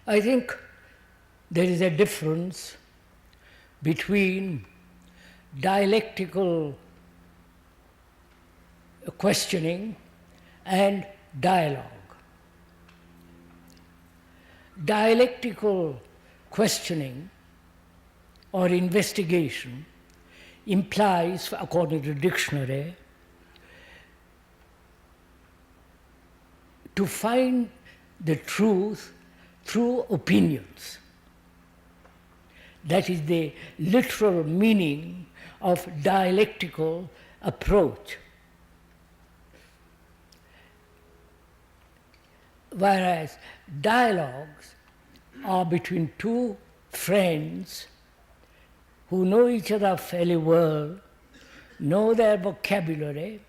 I think there is a difference between dialectical questioning and dialogue. Dialectical questioning or investigation implies, according to the dictionary, to find the truth through opinions. That is the literal meaning of dialectical approach. Whereas dialogues are between two friends who know each other fairly well, know their vocabulary,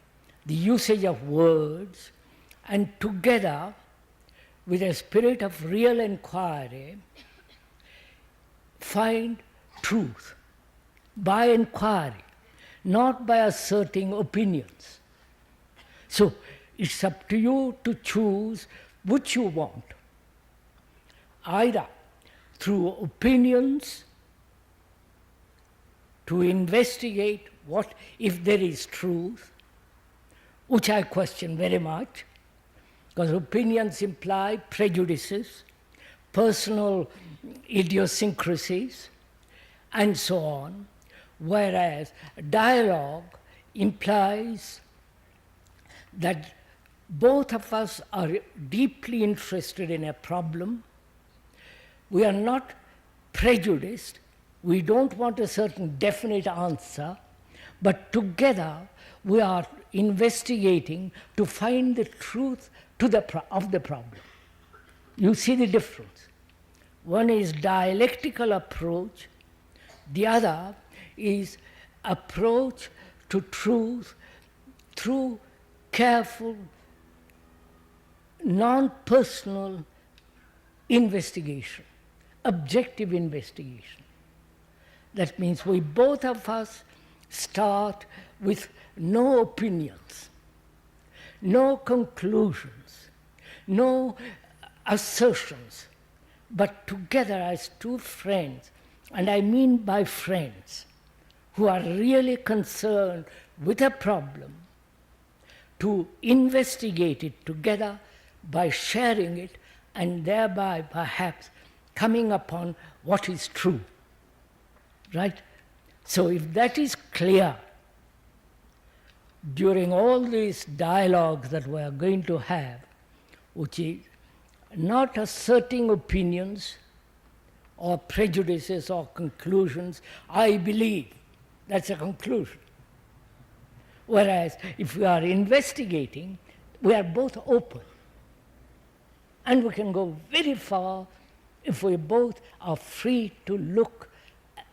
the usage of words, and together, with a spirit of real inquiry, find truth by inquiry, not by asserting opinions. So it's up to you to choose which you want, either through opinions to investigate what if there is truth, which I question very much, because opinions imply prejudices, personal idiosyncrasies, and so on, whereas dialogue implies that both of us are deeply interested in a problem. We are not prejudiced. We don't want a certain definite answer, but together we are investigating to find the truth of the problem. You see the difference. One is dialectical approach, the other is approach to truth through careful, non-personal investigation, objective investigation. That means we both of us start with no opinions, no conclusions, no assertions, but together as two friends, and I mean by friends, who are really concerned with a problem, to investigate it together by sharing it and thereby perhaps coming upon what is true. Right? So if that is clear, during all these dialogues that we are going to have, which is not asserting opinions or prejudices or conclusions, I believe, that's a conclusion. Whereas if we are investigating, we are both open. And we can go very far if we both are free to look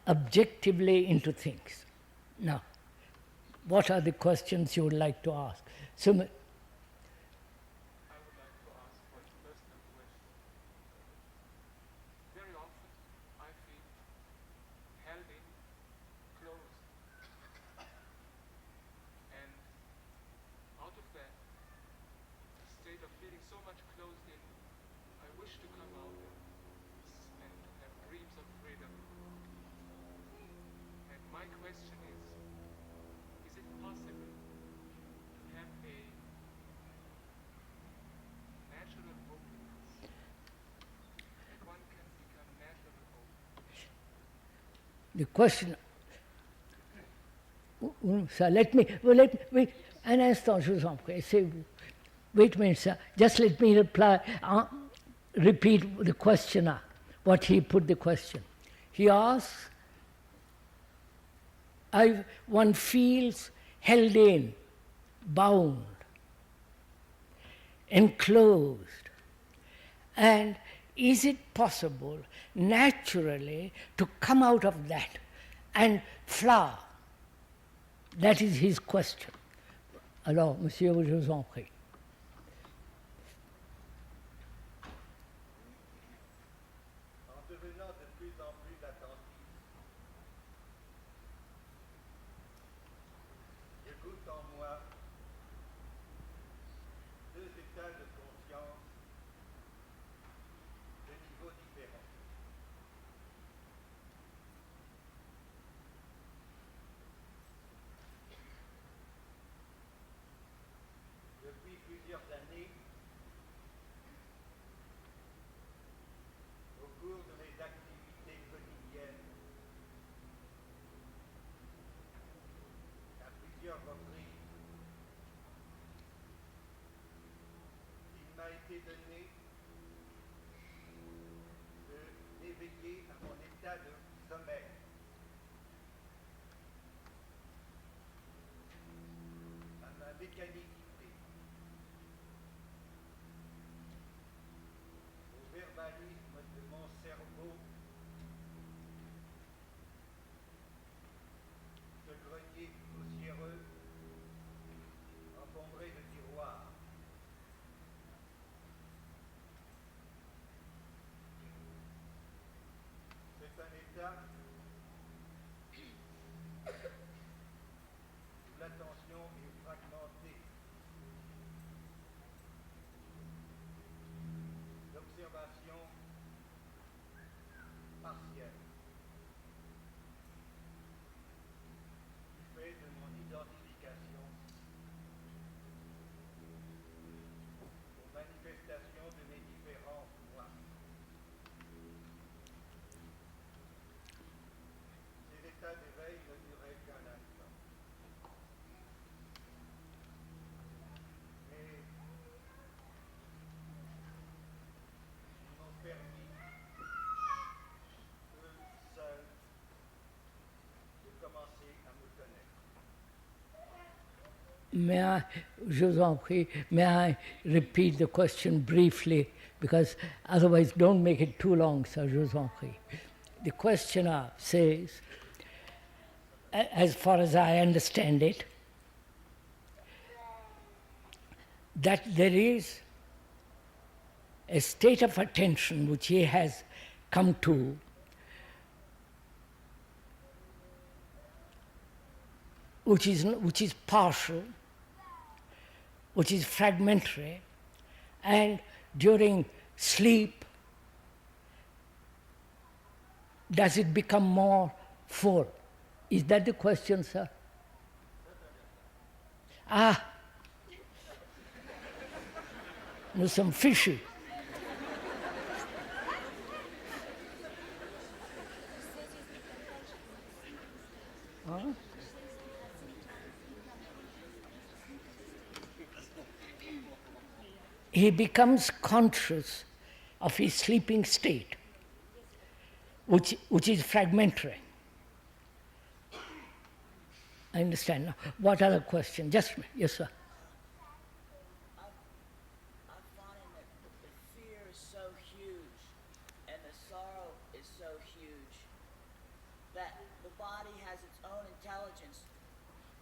objectively into things. Now, what are the questions you would like to ask? So, I would like to ask one personal question. Very often I feel held in, closed. And out of that state of feeling so much closed in, I wish to come out and to have dreams of freedom. And my question is it possible to have a natural openness? That one can become naturally open? the question. Sir, wait, un instant, je vous en prie. Wait a minute, sir. Just let me repeat the questioner, what he put the question. He asks, one feels held in, bound, enclosed. And is it possible naturally to come out of that and flower? That is his question. Alors, monsieur, je vous en prie. En devenant de plus en plus attentif, je goûte en moi deux états de conscience de niveaux différents. été donné d'éveiller à mon état de sommeil. À ma mécanicité. Au verbalisme de mon cerveau. Ce grenier poussiéreux, encombré de tiroirs. C'est un état où l'attention est fragmentée. L'observation partielle. Du fait de mon identification aux manifestations de mes différents moi. Ces états d'éveil ne duraient qu'un instant. Mais ils m'ont permis, eux seuls, de commencer à me connaître. May I, je vous en prie, may I repeat the question briefly, because otherwise don't make it too long, sir, je vous en prie. The questioner says, as far as I understand it, that there is a state of attention which he has come to, which is partial, which is fragmentary, and during sleep, does it become more full? Is that the question, sir? Ah, no, some fishy. Huh? He becomes conscious of his sleeping state, which is fragmentary. I understand now. What other question? Just yes, sir. I'm finding that the fear is so huge and the sorrow is so huge that the body has its own intelligence.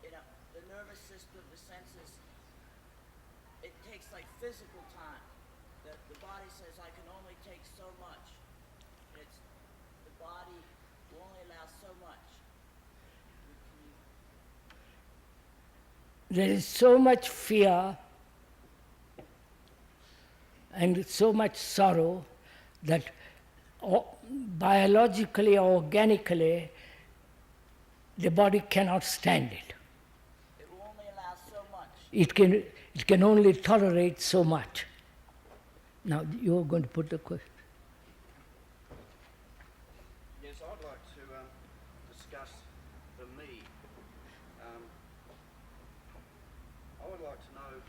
You know, the nervous system, the senses, it takes like physical time. The body says, I can only take so much. The body will only allow so much. There is so much fear and so much sorrow that biologically or organically the body cannot stand it. It will only allow so much. It can only tolerate so much. Now you're going to put the question. Yes, I'd like to discuss the me. I would like to know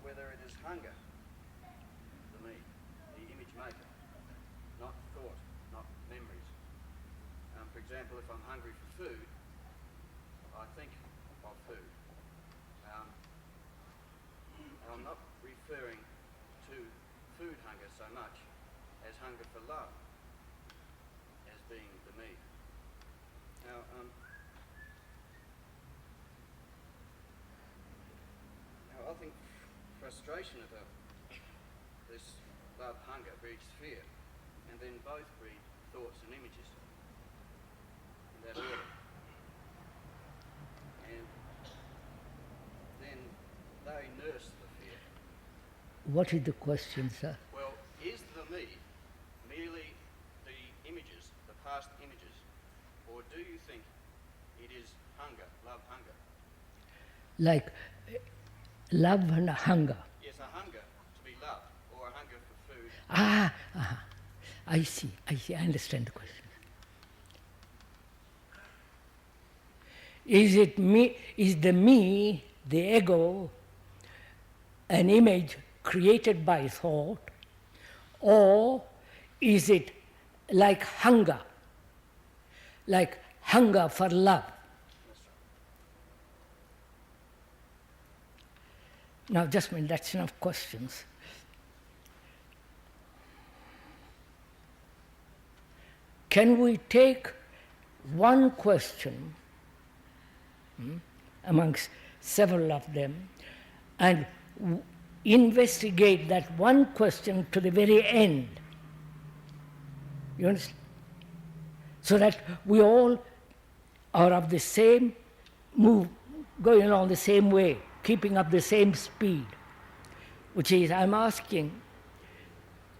whether it is hunger, the me, the image maker, not thought, not memories. For example, if I'm hungry for food, I think of food. I'm not referring to food hunger so much as hunger for love as being the me. Now, I think frustration of this love hunger breeds fear, and then both breed thoughts and images in that order. And then they nurse the fear. What is the question, sir? Well, is the me merely the images, the past images, or do you think it is hunger, love hunger? Like love and hunger. Yes, a hunger to be loved, or a hunger for food. I see, I understand the question. Is it me, is the me, the ego, an image created by thought, or is it like hunger for love? Now, just a minute, that's enough questions. Can we take one question amongst several of them and investigate that one question to the very end? You understand? So that we all are of the same move, going along the same way, keeping up the same speed. Which is, I'm asking,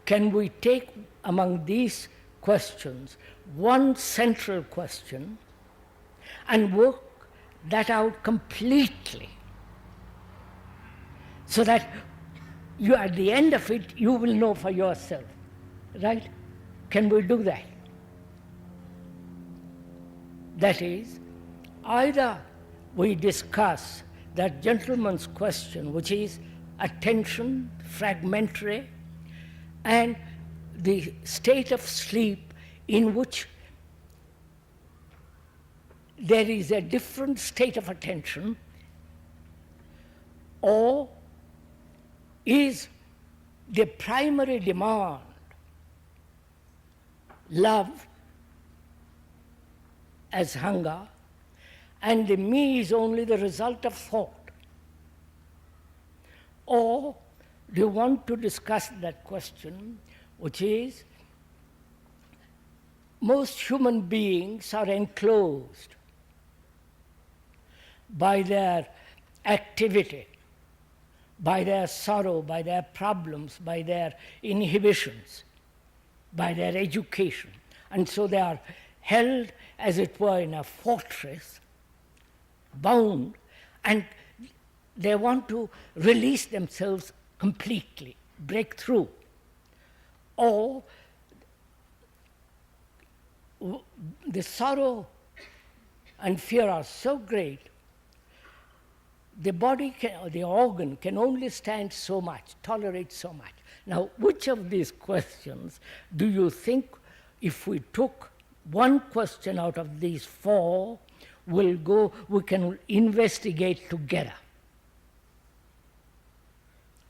can we take among these questions one central question and work that out completely, so that you, at the end of it, you will know for yourself, right? Can we do that? That is, either we discuss that gentleman's question, which is attention, fragmentary, and the state of sleep in which there is a different state of attention, or is the primary demand love as hunger, and the me is only the result of thought? Or do you want to discuss that question, which is, most human beings are enclosed by their activity, by their sorrow, by their problems, by their inhibitions, by their education. And so they are held, as it were, in a fortress, bound, and they want to release themselves completely, break through. Or the sorrow and fear are so great, the body, the organ can only stand so much, tolerate so much. Now, which of these questions do you think, if we took one question out of these four, we can investigate together?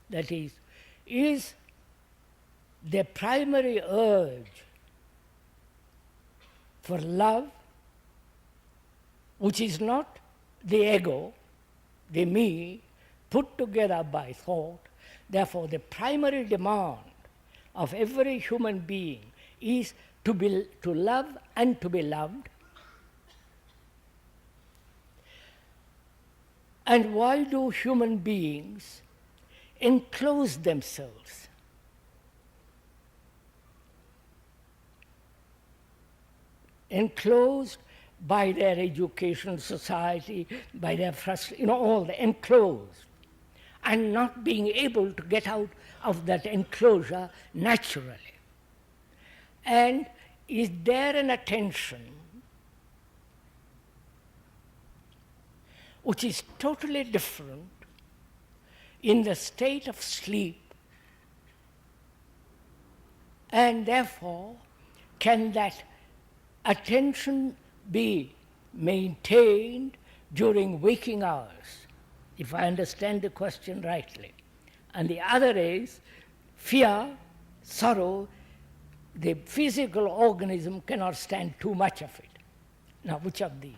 That is the primary urge for love, which is not the ego, the me, put together by thought. Therefore, the primary demand of every human being is to love and to be loved. And why do human beings enclose themselves? Enclosed by their education, society, by their frustration, all the enclosed, and not being able to get out of that enclosure naturally. And is there an attention which is totally different in the state of sleep, and therefore can that attention be maintained during waking hours, if I understand the question rightly? And the other is fear, sorrow, the physical organism cannot stand too much of it. Now, which of these?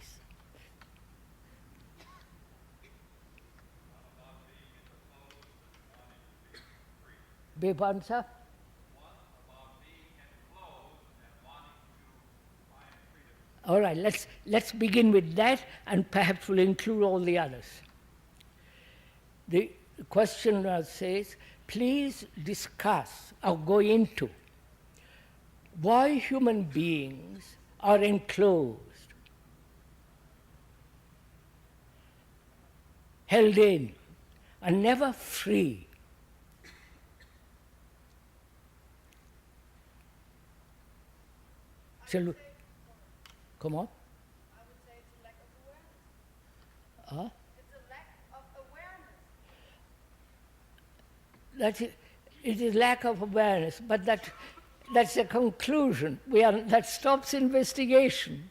Beg pardon, sir? All right, let's begin with that, and perhaps we'll include all the others. The questioner says, please discuss or go into why human beings are enclosed, held in, and never free. Shall we? Come on. I would say it's a lack of awareness. Huh? It's a lack of it is lack of awareness, but that's a conclusion. That stops investigation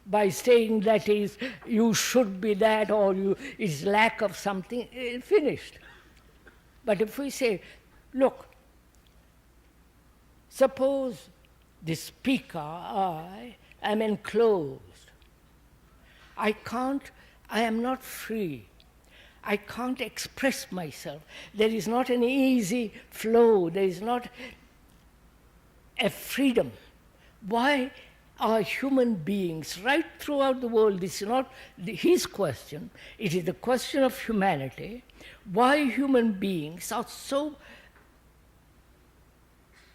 by saying that is you should be that or it's lack of something, finished. But if we say, look, suppose the speaker, I am enclosed. I am not free. I can't express myself. There is not an easy flow. There is not a freedom. Why are human beings right throughout the world? This is not his question. It is the question of humanity. Why human beings are so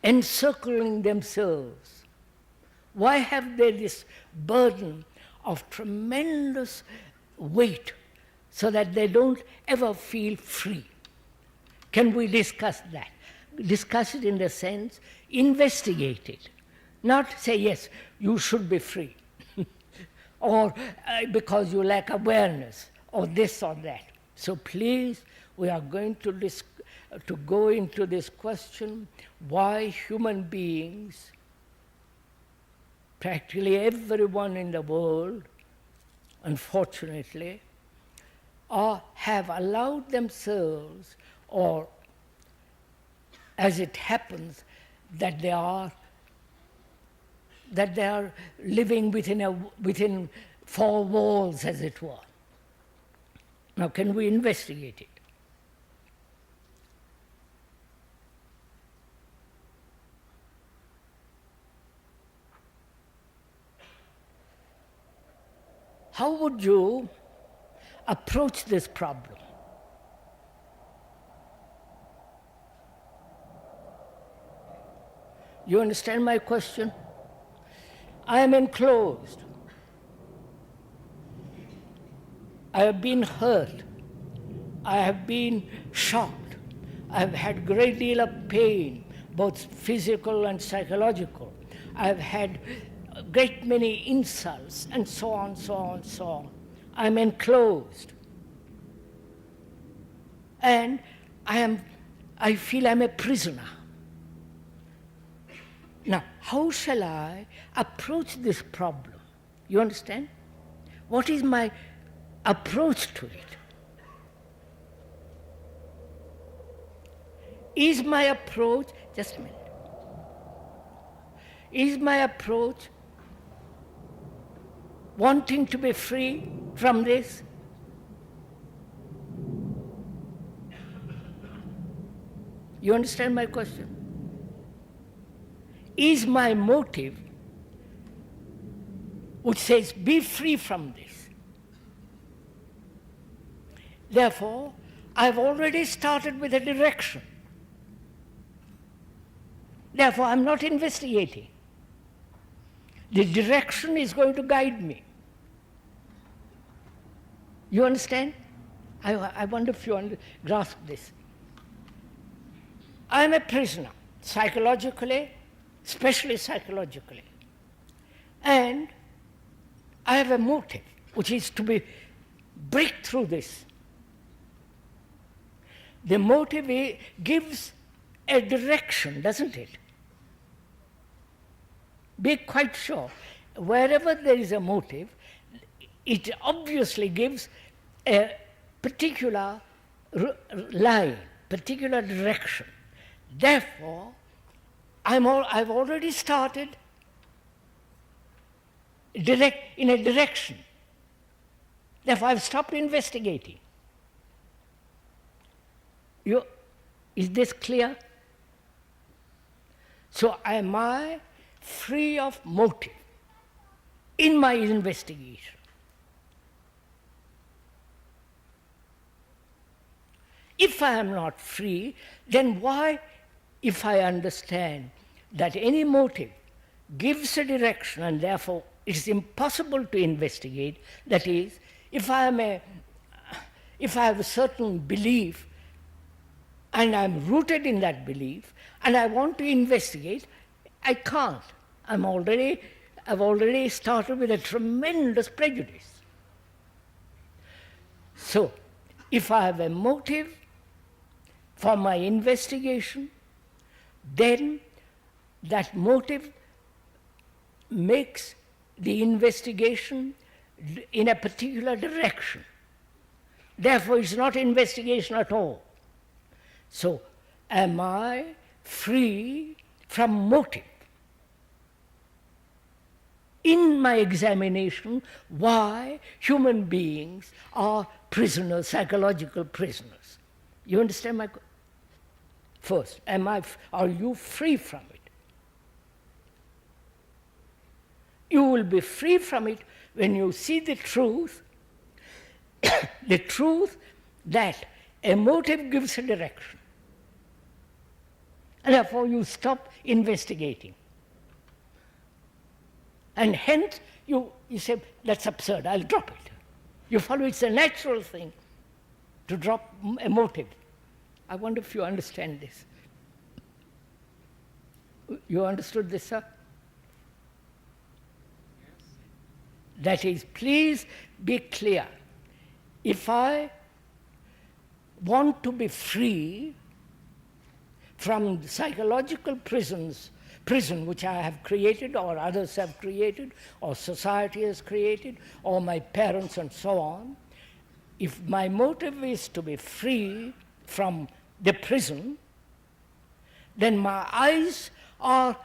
encircling themselves? Why have they this burden of tremendous weight so that they don't ever feel free? Can we discuss that? Discuss it in the sense, investigate it. Not say, yes, you should be free, or because you lack awareness, or this or that. So please, we are going to go into this question, why human beings, practically everyone in the world, unfortunately, have allowed themselves, or as it happens, that they are living within four walls, as it were. Now, can we investigate it? How would you approach this problem? You understand my question? I am enclosed. I have been hurt. I have been shocked. I have had a great deal of pain, both physical and psychological. I have had a great many insults, and so on, so on, so on. I am enclosed. And I feel I'm a prisoner. Now, how shall I approach this problem? You understand? What is my approach to it? Is my approach, just a minute, is my approach wanting to be free from this? You understand my question? Is my motive, which says, be free from this? Therefore, I've already started with a direction. Therefore, I'm not investigating. The direction is going to guide me. You understand? I wonder if you grasp this. I'm a prisoner, psychologically, especially psychologically. And I have a motive, which is to break through this. The motive gives a direction, doesn't it? Be quite sure. Wherever there is a motive, it obviously gives a particular line, particular direction. Therefore, I've already started in a direction. Therefore, I've stopped investigating. Is this clear? So am I free of motive in my investigation? If I am not free, then why, if I understand that any motive gives a direction and therefore it is impossible to investigate, that is, if I have a certain belief and I'm rooted in that belief and I want to investigate, I can't. I've already started with a tremendous prejudice. So, if I have a motive for my investigation, then that motive makes the investigation in a particular direction. Therefore, it's not investigation at all. So, am I free from motive? In my examination, why human beings are prisoners, psychological prisoners. You understand my question? First, are you free from it? You will be free from it when you see the truth, the truth that a motive gives a direction. And therefore you stop investigating. And hence you say, that's absurd, I'll drop it. You follow it's a natural thing to drop a motive. I wonder if you understand this. You understood this, sir? That is, please be clear. If I want to be free from psychological prison which I have created or others have created or society has created or my parents and so on, if my motive is to be free from the prison, then my eyes are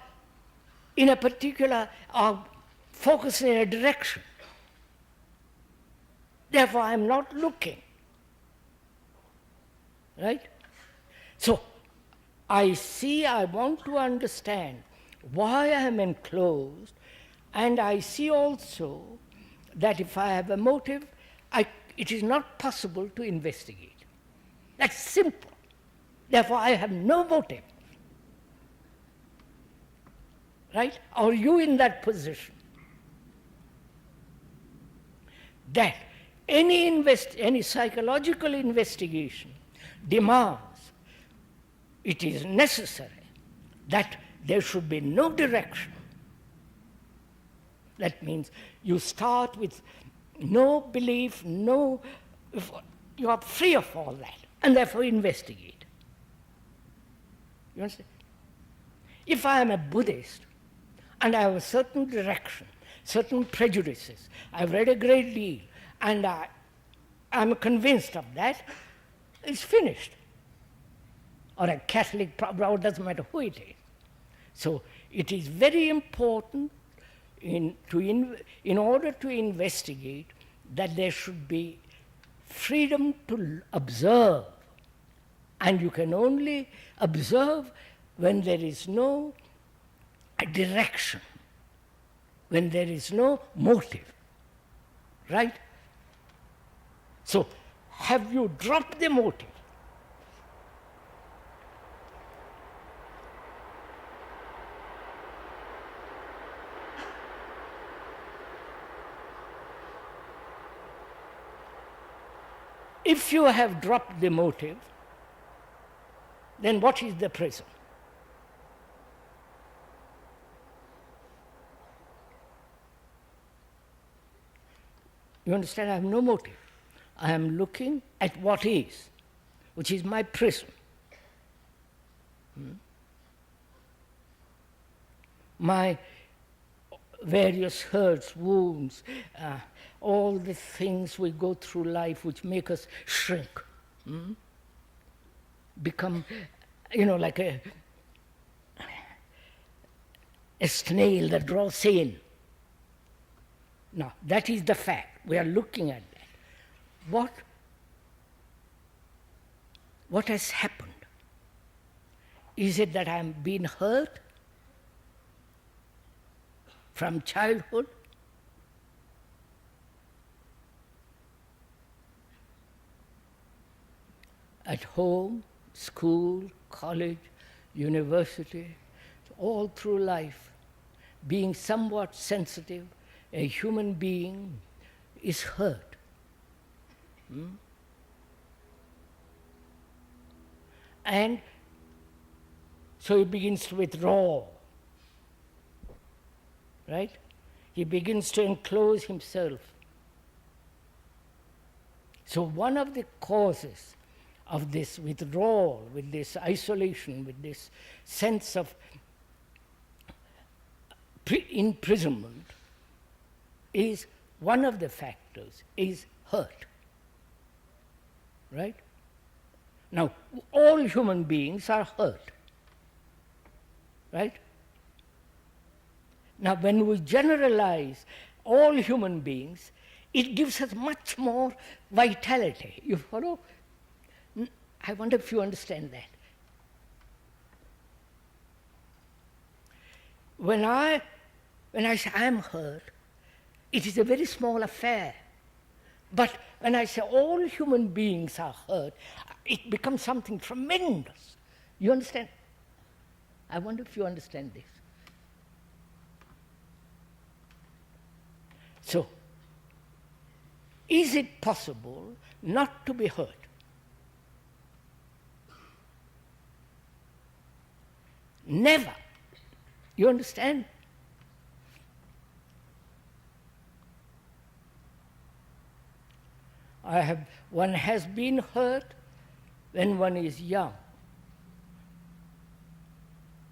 in a particular, are focused in a direction. Therefore, I am not looking. Right? So, I want to understand why I am enclosed, and I see also that if I have a motive, it is not possible to investigate. That's simple. Therefore, I have no motive. Right? Are you in that position? That any psychological investigation demands, it is necessary that there should be no direction. That means you start with no belief, you are free of all that, and therefore investigate. You understand? If I am a Buddhist and I have a certain direction, certain prejudices, I've read a great deal, and I'm convinced of that, it's finished. Or a Catholic, it doesn't matter who it is. So it is very important in order to investigate that there should be freedom to observe. And you can only observe when there is no direction, when there is no motive. Right? So, have you dropped the motive? If you have dropped the motive, then what is the prison? You understand? I have no motive. I am looking at what is, which is my prison. My various hurts, wounds, all the things we go through life which make us shrink, become, like a snail that draws in. Now, that is the fact. We are looking at that. What has happened? Is it that I am being hurt from childhood? At home, school, college, university, all through life, being somewhat sensitive, a human being is hurt. And so he begins to withdraw. Right? He begins to enclose himself. So one of the causes of this withdrawal, with this isolation, with this sense of imprisonment, is one of the factors, is hurt. Right? Now, all human beings are hurt. Right? Now, when we generalize all human beings, it gives us much more vitality. You follow? I wonder if you understand that. When I say I am hurt, it is a very small affair. But when I say all human beings are hurt, it becomes something tremendous. You understand? I wonder if you understand this. So, is it possible not to be hurt? Never. You understand? One has been hurt when one is young,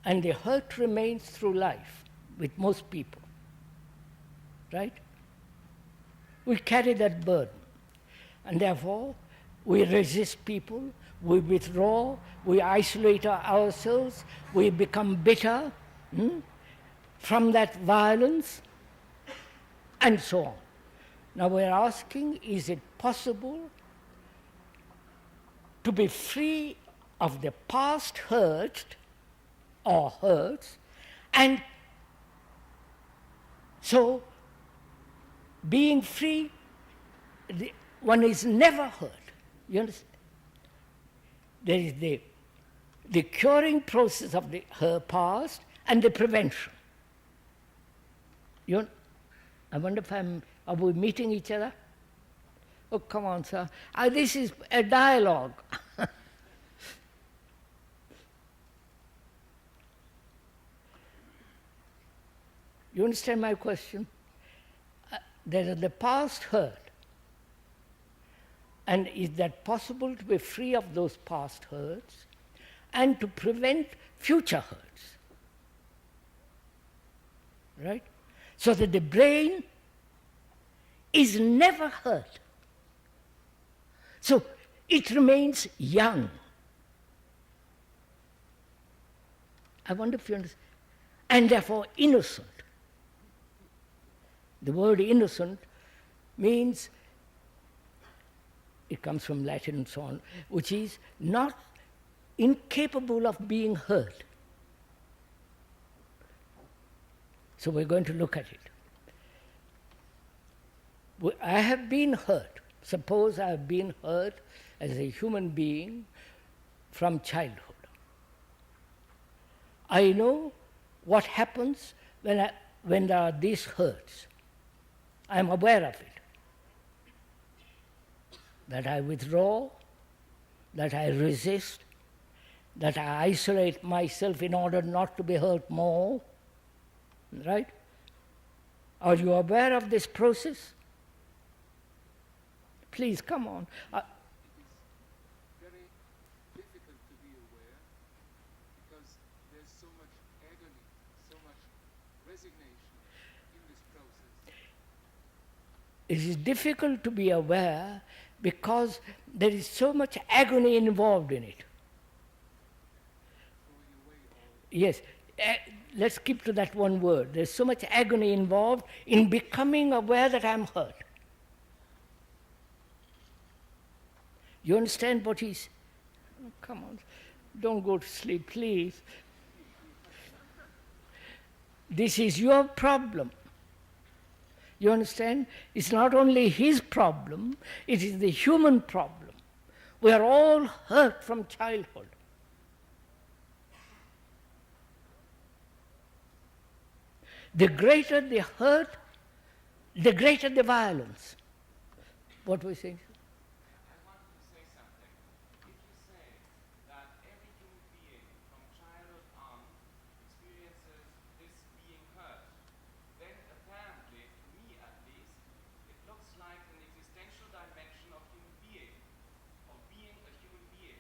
and the hurt remains through life with most people, right? We carry that burden, and therefore we resist people, we withdraw, we isolate ourselves, we become bitter from that violence, and so on. Now we're asking, is it possible to be free of the past hurt or hurts, and so being free, one is never hurt. You understand? There is the curing process of her past and the prevention. I wonder if are we meeting each other? Oh, come on, sir. This is a dialogue. You understand my question? There is the past hurt. And is that possible to be free of those past hurts and to prevent future hurts? Right? So that the brain is never hurt. So it remains young. I wonder if you understand. And therefore innocent. The word innocent means, it comes from Latin and so on, which is not incapable of being hurt. So we're going to look at it. I have been hurt. Suppose I have been hurt as a human being from childhood. I know what happens when there are these hurts. I am aware of it. That I withdraw, that I resist, that I isolate myself in order not to be hurt more. Right? Are you aware of this process? Please, come on. It is very difficult to be aware because there's so much agony, so much resignation in this process. It is difficult to be aware because there is so much agony involved in it. Yes, let's keep to that one word. There's so much agony involved in becoming aware that I'm hurt. You understand what he's... Oh, come on, don't go to sleep, please. This is your problem. You understand? It's not only his problem, it is the human problem. We are all hurt from childhood. The greater the hurt, the greater the violence. What we say? I want to say something. If you say that every human being from childhood on experiences this being hurt, then apparently, to me at least, it looks like an existential dimension of human being, of being a human being.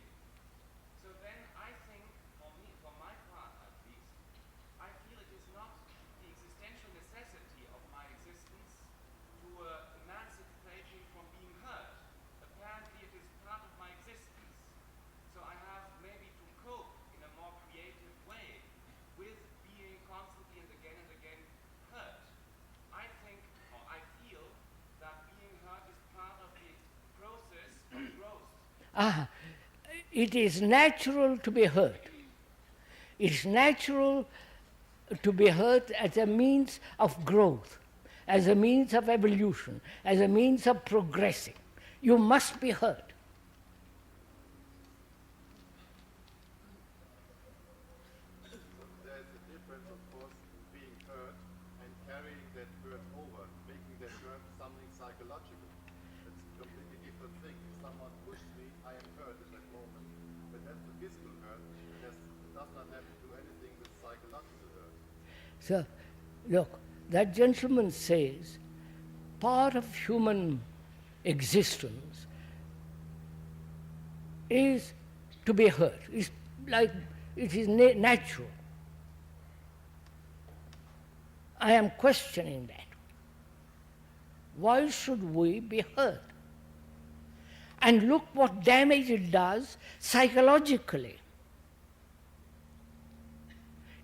It is natural to be hurt. It's natural to be hurt as a means of growth, as a means of evolution, as a means of progressing. You must be hurt. There's a difference, of course, in being hurt and carrying that hurt over, making that hurt something psychological. That's a completely different thing. If someone pushed me, I am hurt in that moment. But that's the physical hurt. It does not have to do anything with psychological hurt. So, look, that gentleman says part of human existence is to be hurt. It's like it is natural. I am questioning that. Why should we be hurt? And look what damage it does psychologically,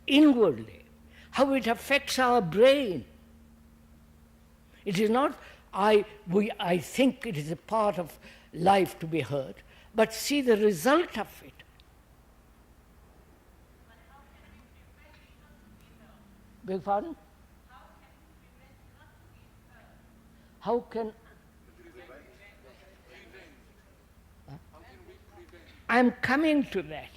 inwardly, how it affects our brain. It is not, I think it is a part of life to be hurt, but see the result of it. Beg pardon? How can I'm coming to that.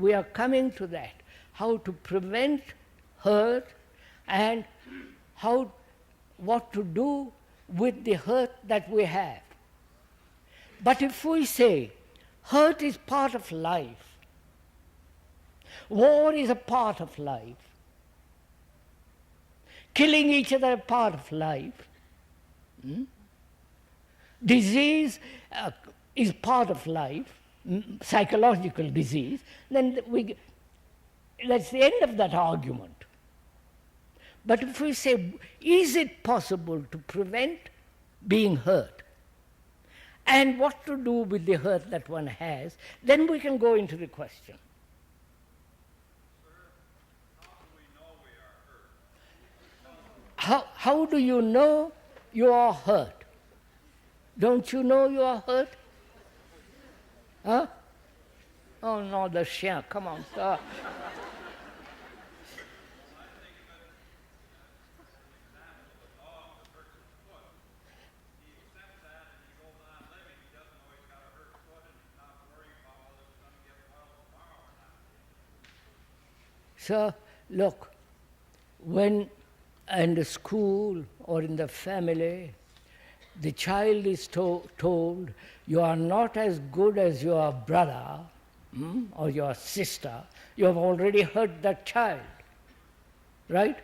We are coming to that. How to prevent hurt and what to do with the hurt that we have. But if we say hurt is part of life, war is a part of life, killing each other a part of life, disease is part of life, psychological disease, then that's the end of that argument. But if we say, is it possible to prevent being hurt? And what to do with the hurt that one has, then we can go into the question. How do you know you are hurt? Don't you know you are hurt? Huh? Oh no, the chien, come on, sir. So, look, when in the school or in the family, the child is told, you are not as good as your brother or your sister, you have already hurt that child, right?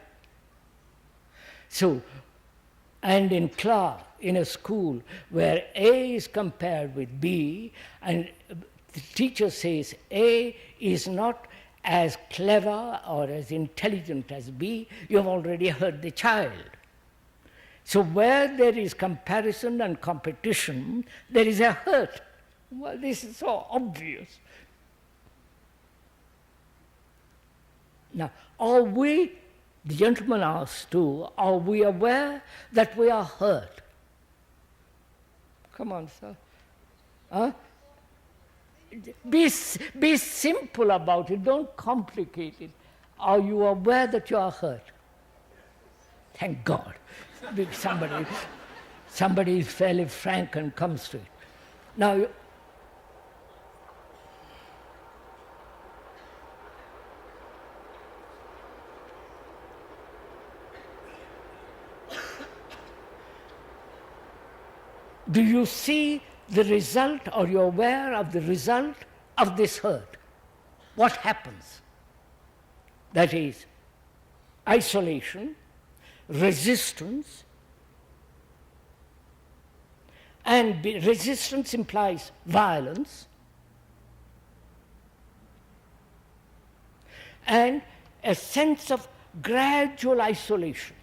So, and in class, in a school where A is compared with B, and the teacher says A is not as clever or as intelligent as B, you have already hurt the child. So where there is comparison and competition, there is a hurt. Well, this is so obvious. Now, are we, the gentleman asked too, are we aware that we are hurt? Come on, sir. Huh? Be simple about it, don't complicate it. Are you aware that you are hurt? Thank God. Somebody is fairly frank and comes to it. Now, do you see the result, or you're aware of the result of this hurt? What happens? That is, isolation, resistance, and resistance implies violence, and a sense of gradual isolation.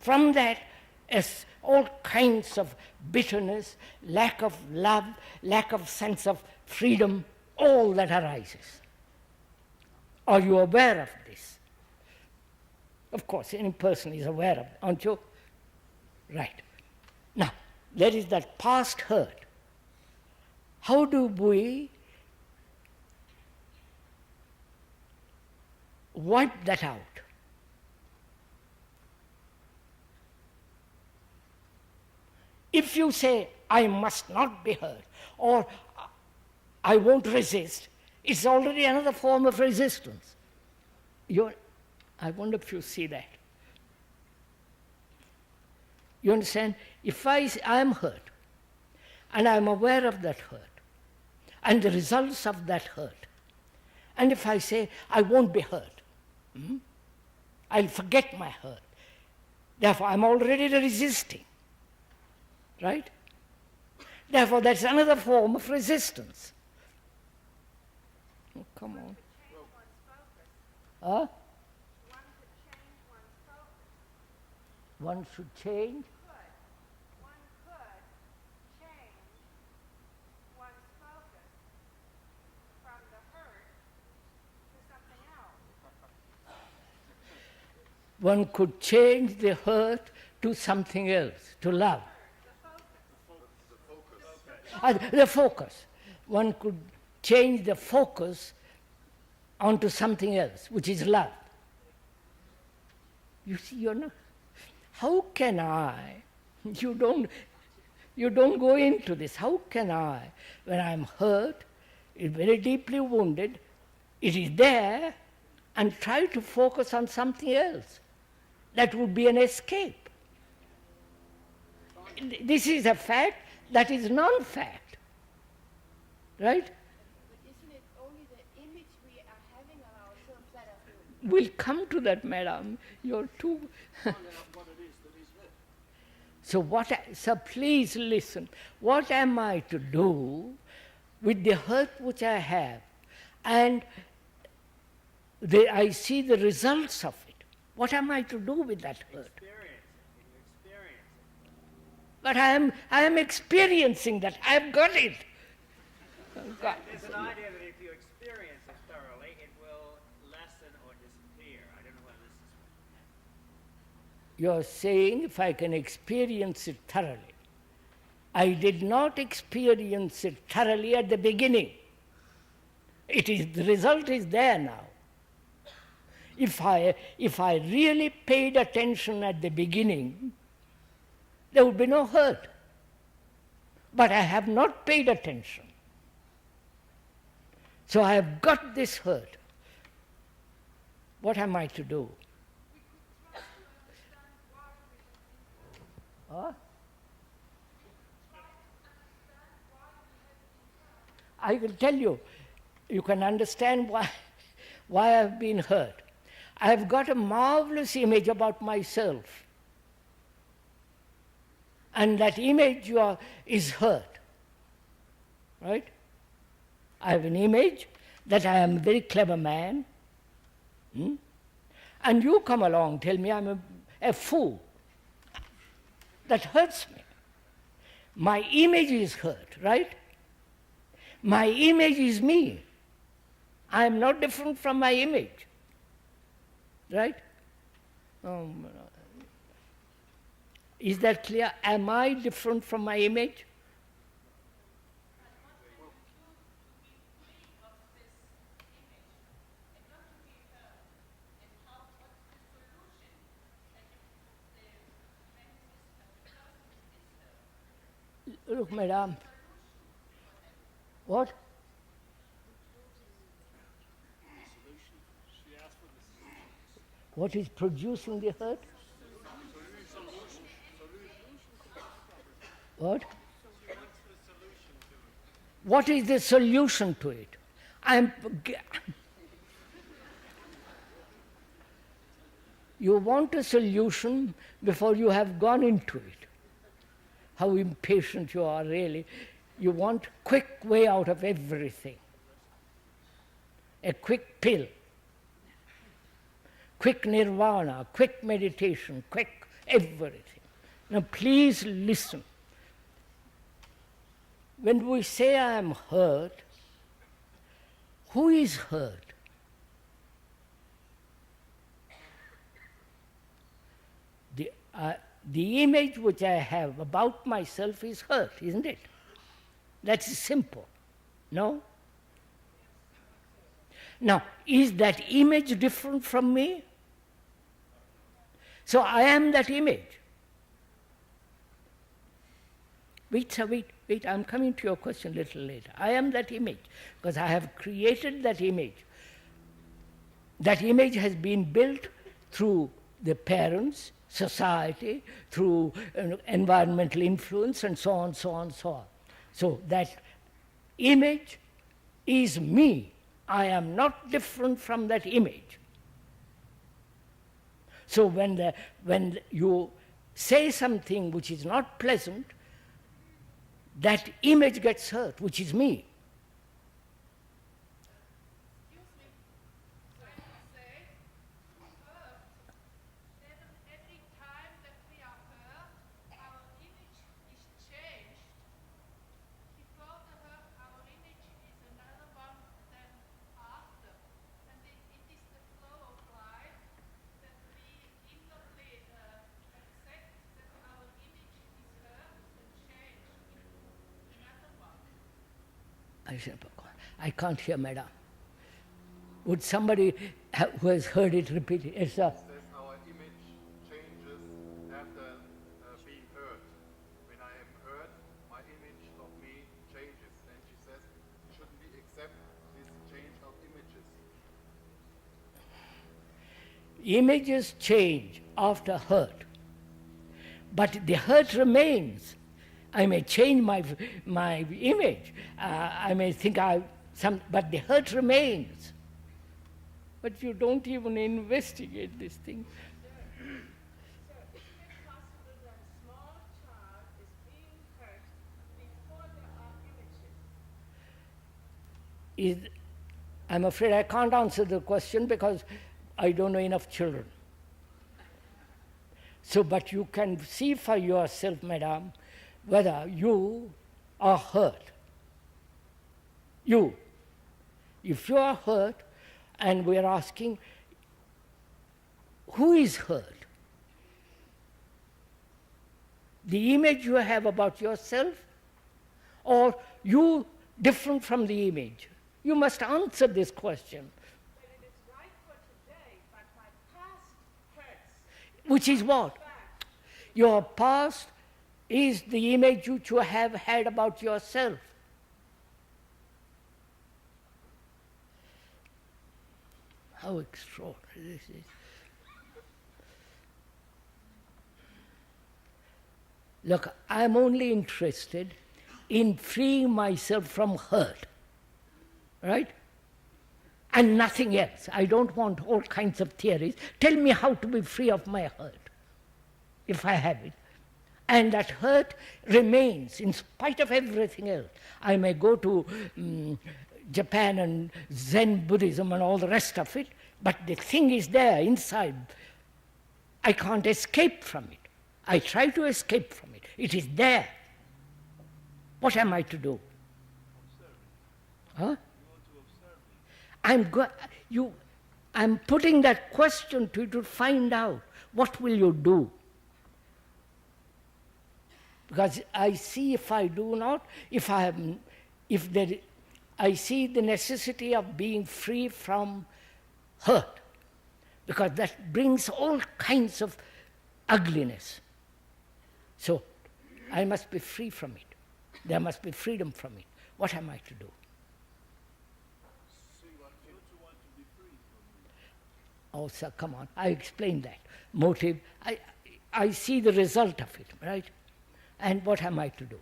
From that, as all kinds of bitterness, lack of love, lack of sense of freedom, all that arises. Are you aware of this? Of course, any person is aware of it, aren't you? Right. Now, there is that past hurt. How do we wipe that out? If you say, I must not be hurt, or I won't resist, it's already another form of resistance. I wonder if you see that. You understand? If I am hurt, and I'm aware of that hurt, and the results of that hurt, and if I say, I won't be hurt, I'll forget my hurt, therefore I'm already resisting. Right? Therefore, that's another form of resistance. Oh, come on. Huh? One should change. One could change one's focus from the hurt to something else. One could change the hurt to something else, to love. The focus. One could change the focus onto something else, which is love. You see, you're not. How can I? You don't go into this. How can I, when I'm hurt, very deeply wounded, it is there, and try to focus on something else? That would be an escape. This is a fact. That is non-fact, right? But isn't it only the image we are having of ourselves that are We'll come to that, madam. You're too... So please listen. What am I to do with the hurt which I have? And I see the results of it. What am I to do with that hurt? But I am experiencing that. I've got it. There's an idea that if you experience it thoroughly, it will lessen or disappear. I don't know whether this is... You're saying if I can experience it thoroughly. I did not experience it thoroughly at the beginning. The result is there now. If I really paid attention at the beginning, there would be no hurt. But I have not paid attention. So I have got this hurt. What am I to do? Huh? I will tell you, you can understand why I've been hurt. I've got a marvelous image about myself. And that image is hurt, right? I have an image that I am a very clever man, and you come along, tell me I'm a fool. That hurts me. My image is hurt, right? My image is me. I am not different from my image, right? Is that clear? Am I different from my image? Look, madam. What? What is producing the hurt? What? What is the solution to it? You want a solution before you have gone into it. How impatient you are, really. You want quick way out of everything. A quick pill. Quick nirvana, quick meditation, quick everything. Now please listen. When we say I am hurt, who is hurt? the image which I have about myself is hurt, isn't it? That's simple, no? Now, is that image different from me? So I am that image. Wait, I'm coming to your question a little later. I am that image because I have created that image. That image has been built through the parents, society, through environmental influence, and so on, so on, so on. So that image is me. I am not different from that image. So when you say something which is not pleasant, that image gets hurt, which is me. Excuse me. So you say, hurt, then every time that we are hurt, our image is changed. Before the hurt, our image is another one than after. And it is the flow of life that we inwardly accept that our image is hurt and changed into another one. I can't hear, madam. Would somebody who has heard it repeat it? Yes, sir. Says our image changes after being hurt. When I am hurt, my image of me changes. And she says, shouldn't we accept this change of images? Images change after hurt, but the hurt remains. I may change my image. I may think but the hurt remains. But you don't even investigate this thing. So, isn't it possible that a small child is being hurt before there are images? I'm afraid I can't answer the question because I don't know enough children. So, but you can see for yourself, madam, whether you are hurt. You. If you are hurt, and we are asking, who is hurt? The image you have about yourself, or you different from the image? You must answer this question. Well, it is right for today, but my past hurts. Which is what? Back. Your past is the image which you have had about yourself. How extraordinary this is. Look, I'm only interested in freeing myself from hurt, right? And nothing else. I don't want all kinds of theories. Tell me how to be free of my hurt, if I have it. And that hurt remains in spite of everything else. I may go to Japan and Zen Buddhism and all the rest of it, but the thing is there inside. I can't escape from it. I try to escape from it. It is there. What am I to do? Huh? I'm putting that question to you to find out what will you do. Because I see if I do not, I see the necessity of being free from hurt, because that brings all kinds of ugliness. So I must be free from it. There must be freedom from it. What am I to do? Oh, sir, come on. I explained that. Motive. I see the result of it, right? And what am I to do?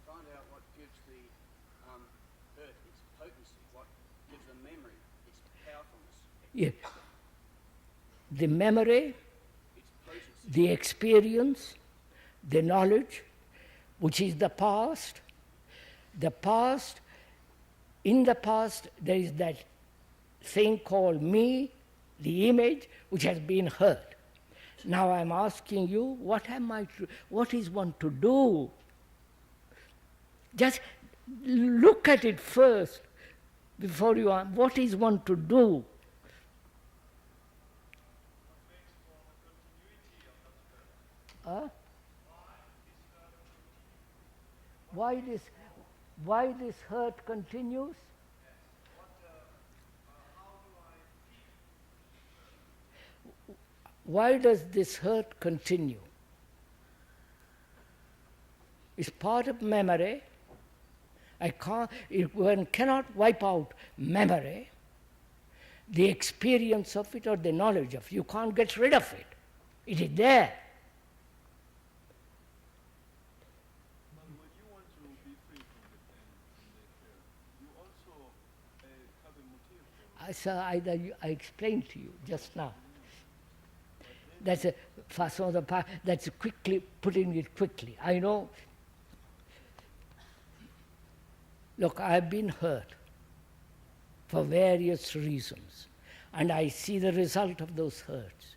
Find out what gives the hurt its potency, what gives the memory its powerfulness, Yes. The memory, its potency. the experience, the knowledge, which is the past. The past, in the past, there is that thing called me, the image, which has been hurt. Now I'm asking you, what is one to do? Just look at it first before you are, what is one to do? Huh? Why this hurt continues? Why does this hurt continue? It's part of memory. One cannot wipe out memory, the experience of it or the knowledge of it. You can't get rid of it. It is there. But when you want to be free from the pain and the fear, you also have a motive for it. I explained to you just now. That's a façon de parler. That's quickly putting it quickly. I know. Look, I've been hurt for various reasons, and I see the result of those hurts.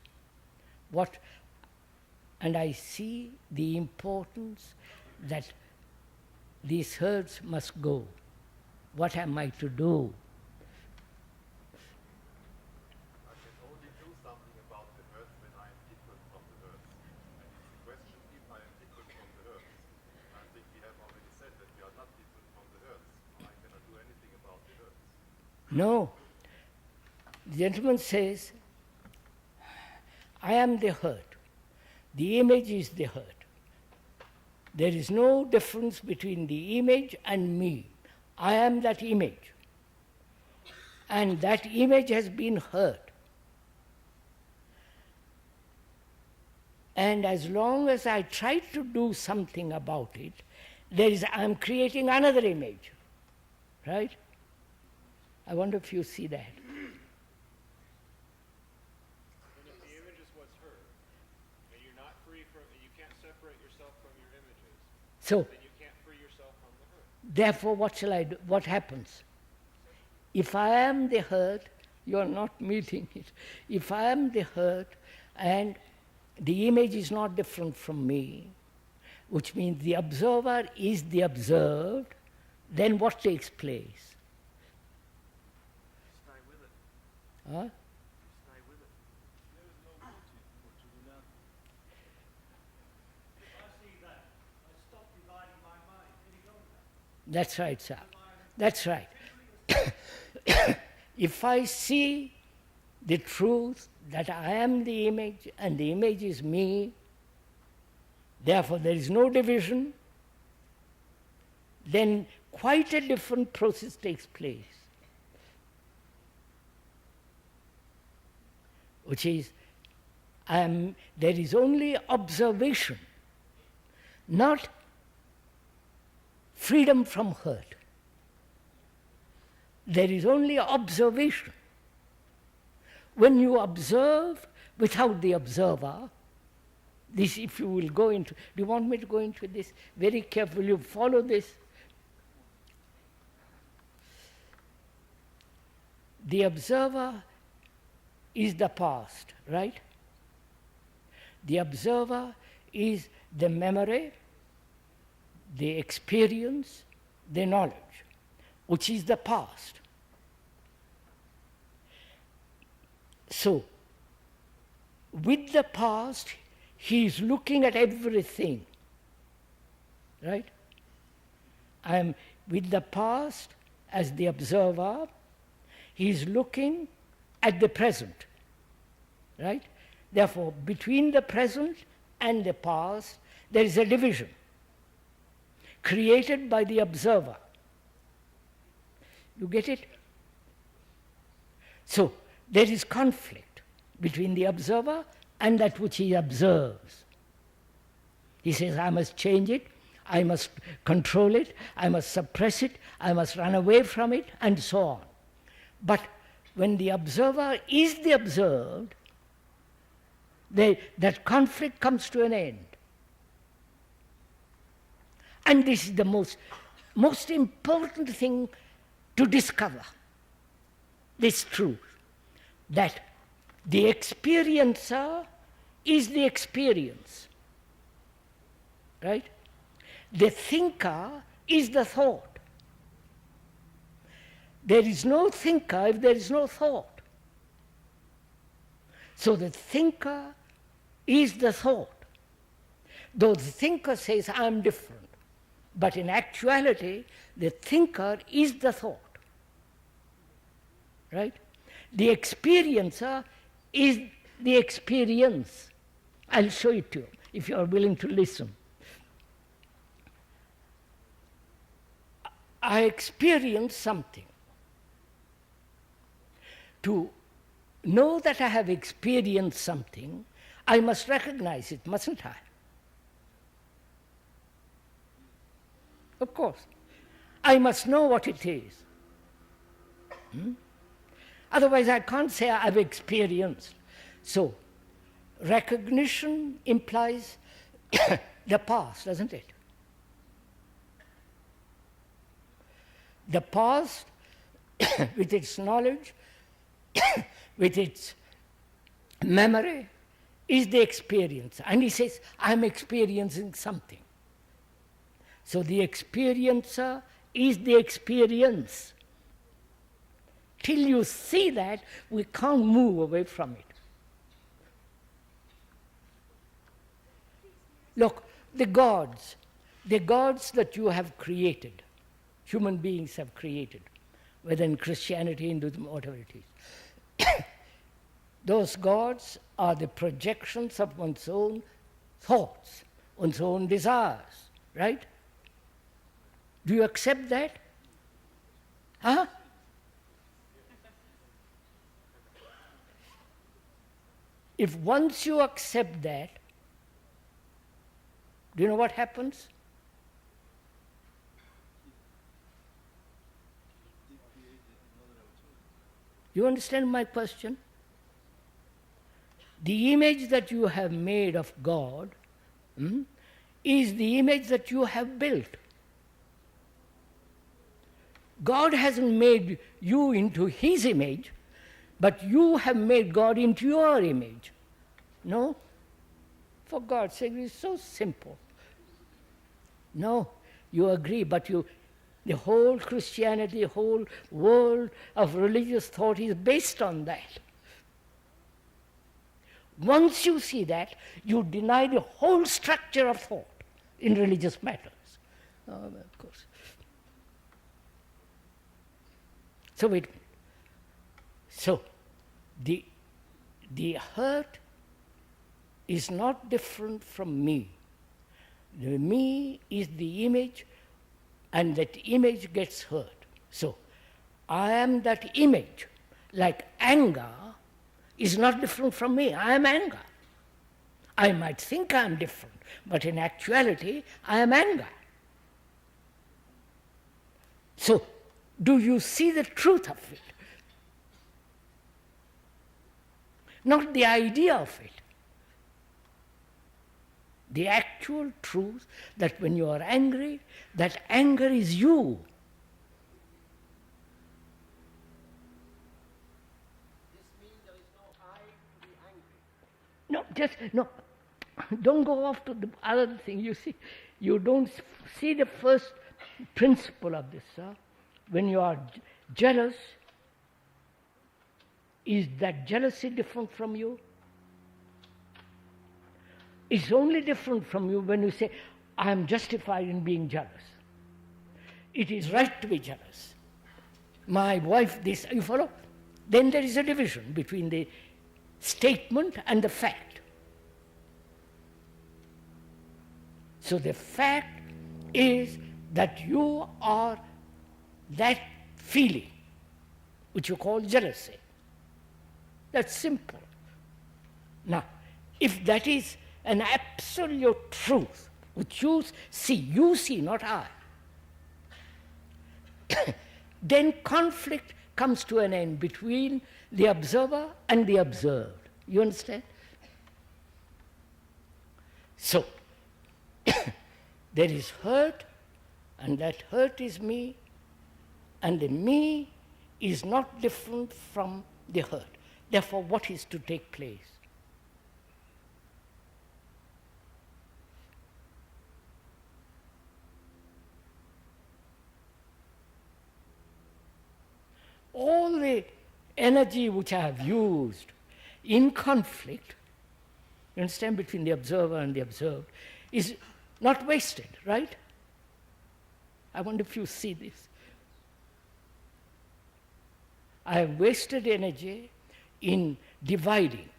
And I see the importance that these hurts must go. What am I to do? I can only do something about the hurt when I am different from the hurt. And it's the question if I am different from the hurt. I think we have already said that we are not different from the hurt. I cannot do anything about the hurt. No. The gentleman says, I am the hurt. The image is the hurt. There is no difference between the image and me. I am that image. And that image has been hurt. And as long as I try to do something about it, I am creating another image. Right? I wonder if you see that. And if the image is what's hurt, and you're not free from, and you can't separate yourself from your images, So, then you can't free yourself from the hurt. therefore, what shall I do? What happens? If I am the hurt, you are not meeting it. If I am the hurt and the image is not different from me, which means the observer is the observed, then what takes place? Stay with it. Huh? Stay with it. There is no motive for to do nothing. If I see that, I stop dividing my mind any longer. That's right, sir. That's right. If I see the truth that I am the image and the image is me, therefore there is no division, then quite a different process takes place, which is there is only observation, not freedom from hurt. There is only observation. When you observe without the observer, this, if you will go into, do you want me to go into this very carefully? You follow this? The observer is the past, right? The observer is the memory, the experience, the knowledge, which is the past. So, with the past, he is looking at everything, right? I am with the past as the observer, he is looking at the present, right? Therefore, between the present and the past, there is a division created by the observer. You get it? So, there is conflict between the observer and that which he observes. He says, I must change it, I must control it, I must suppress it, I must run away from it, and so on. But when the observer is the observed, that conflict comes to an end. And this is the most important thing to discover, this truth, that the experiencer is the experience, right? The thinker is the thought. There is no thinker if there is no thought. So the thinker is the thought. Though the thinker says, I'm different. But in actuality, the thinker is the thought. Right? The experiencer is the experience. I'll show it to you, if you are willing to listen. I experience something. To know that I have experienced something, I must recognize it, mustn't I? Of course. I must know what it is. Otherwise, I can't say I've experienced. So, recognition implies the past, doesn't it? The past, with its knowledge, with its memory, is the experience. And he says, I'm experiencing something. So the experiencer is the experience. Till you see that, we can't move away from it. Look, the gods that you have created, human beings have created, whether in Christianity, Hinduism, whatever it is. Those gods are the projections of one's own thoughts, one's own desires, right? Do you accept that? Huh? If once you accept that, do you know what happens? You understand my question? The image that you have made of God is the image that you have built. God hasn't made you into his image, but you have made God into your image. No? For God's sake, it's so simple. No, you agree, but the whole Christianity, the whole world of religious thought is based on that. Once you see that, you deny the whole structure of thought in religious matters. Of course. So wait a minute. So the hurt is not different from me. The me is the image, and that image gets hurt. So I am that image. Like anger is not different from me. I am anger. I might think I am different, but in actuality, I am anger. So, do you see the truth of it? Not the idea of it. The actual truth that when you are angry, that anger is you. No, don't go off to the other thing. You see, you don't see the first principle of this. When you are jealous, is that jealousy different from you? It's only different from you when you say, I am justified in being jealous. It is right to be jealous. My wife, this, you follow? Then there is a division between the statement and the fact. So the fact is that you are that feeling, which you call jealousy. That's simple. Now, if that is an absolute truth, which you see, not I, then conflict comes to an end between the observer and the observed. You understand? So, there is hurt, and that hurt is me, and the me is not different from the hurt. Therefore, what is to take place? All the energy which I have used in conflict, you understand, between the observer and the observed, is not wasted, right? I wonder if you see this. I have wasted energy in dividing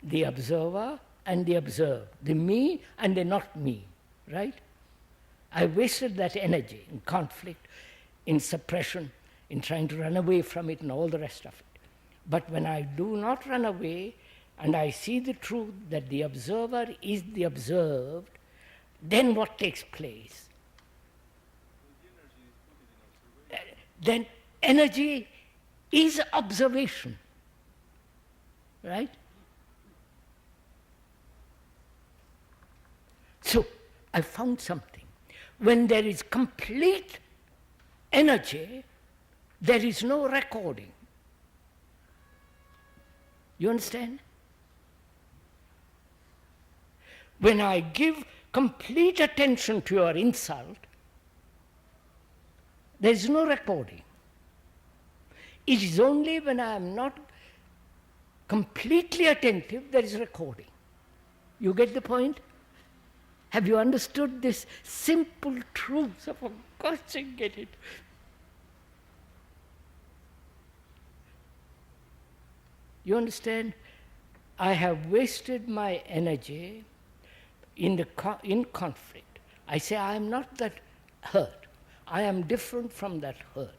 the observer and the observed, the me and the not me, right? I wasted that energy in conflict, in suppression, in trying to run away from it and all the rest of it. But when I do not run away and I see the truth that the observer is the observed, then what takes place? Then energy is observation, right? So I found something. When there is complete energy, there is no recording. You understand? When I give complete attention to your insult, there is no recording. It is only when I am not completely attentive there is recording. You get the point? Have you understood this simple truth? So for God's sake, get it. You understand? I have wasted my energy in conflict. I say I am not that hurt. I am different from that hurt.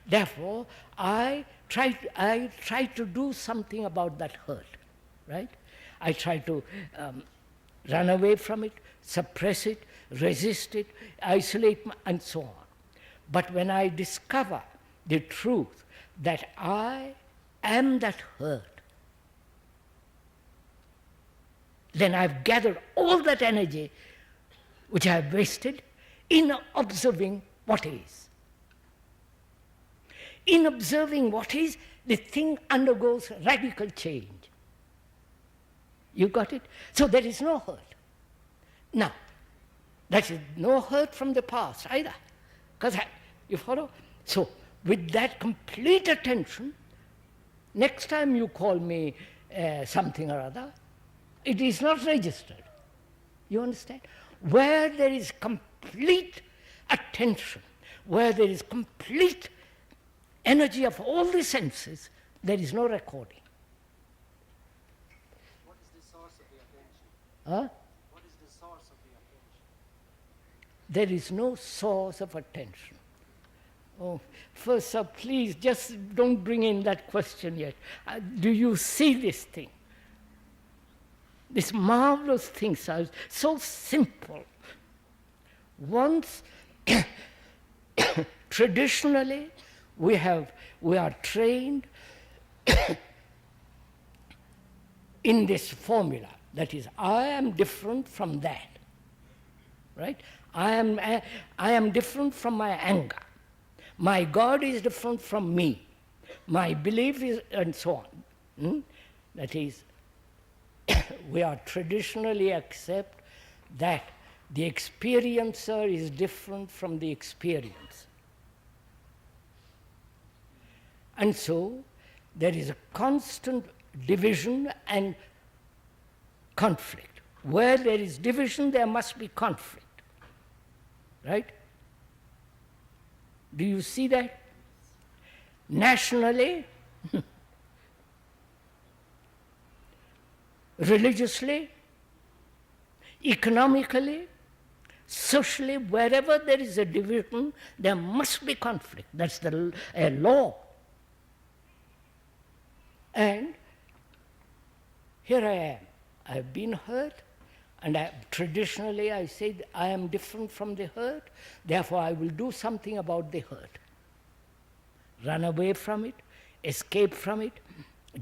Therefore, I try to do something about that hurt, right? I try to run away from it, suppress it, resist it, isolate, and so on. But when I discover the truth that I am that hurt, then I've gathered all that energy which I have wasted in observing what is. In observing what is, the thing undergoes radical change. You got it? So there is no hurt. Now, that is no hurt from the past either. Because you follow? So, with that complete attention, next time you call me something or other, it is not registered. You understand? Where there is complete attention, where there is complete energy of all the senses, there is no recording. What is the source of the attention? Huh? What is the source of the attention? There is no source of attention. Oh, first, sir, please just don't bring in that question yet. Do you see this thing? These marvelous things are so simple. Once, traditionally, we are trained in this formula. That is, I am different from that. Right? I am different from my anger. My God is different from me. My belief is, and so on. That is, we are traditionally accept that the experiencer is different from the experience. And so there is a constant division and conflict. Where there is division, there must be conflict. Right? Do you see that? Nationally, religiously, economically, socially, wherever there is a division, there must be conflict. That's a law. And here I am. I have been hurt, and traditionally I say I am different from the hurt, therefore I will do something about the hurt. Run away from it, escape from it,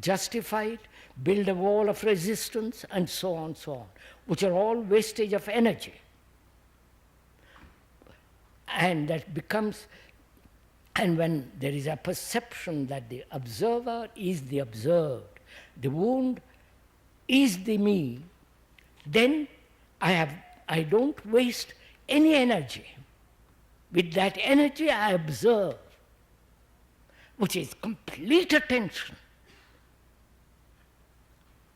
justify it, build a wall of resistance, and so on, which are all wastage of energy. And that becomes, and when there is a perception that the observer is the observed, the wound is the me, then I don't waste any energy. With that energy I observe, which is complete attention.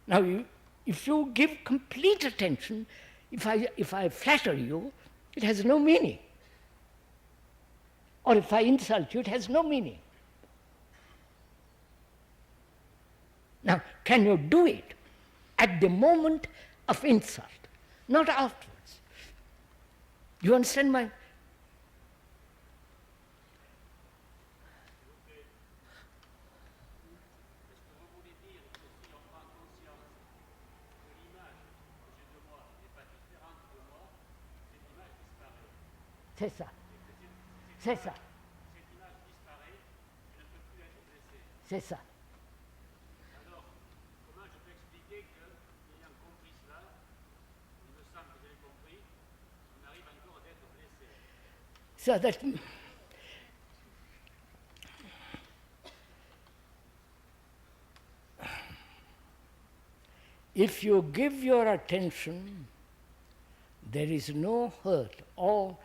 Now, if you give complete attention, If I flatter you, it has no meaning. Or if I insult you, it has no meaning. Now, can you do it at the moment of insult, not afterwards? You understand my... C'est ça. C'est ça. C'est ça. Alors, comment je peux expliquer que, ayant compris cela, il me semble que j'ai compris, on arrive encore d'être blessé. So that if you give your attention, there is no hurt or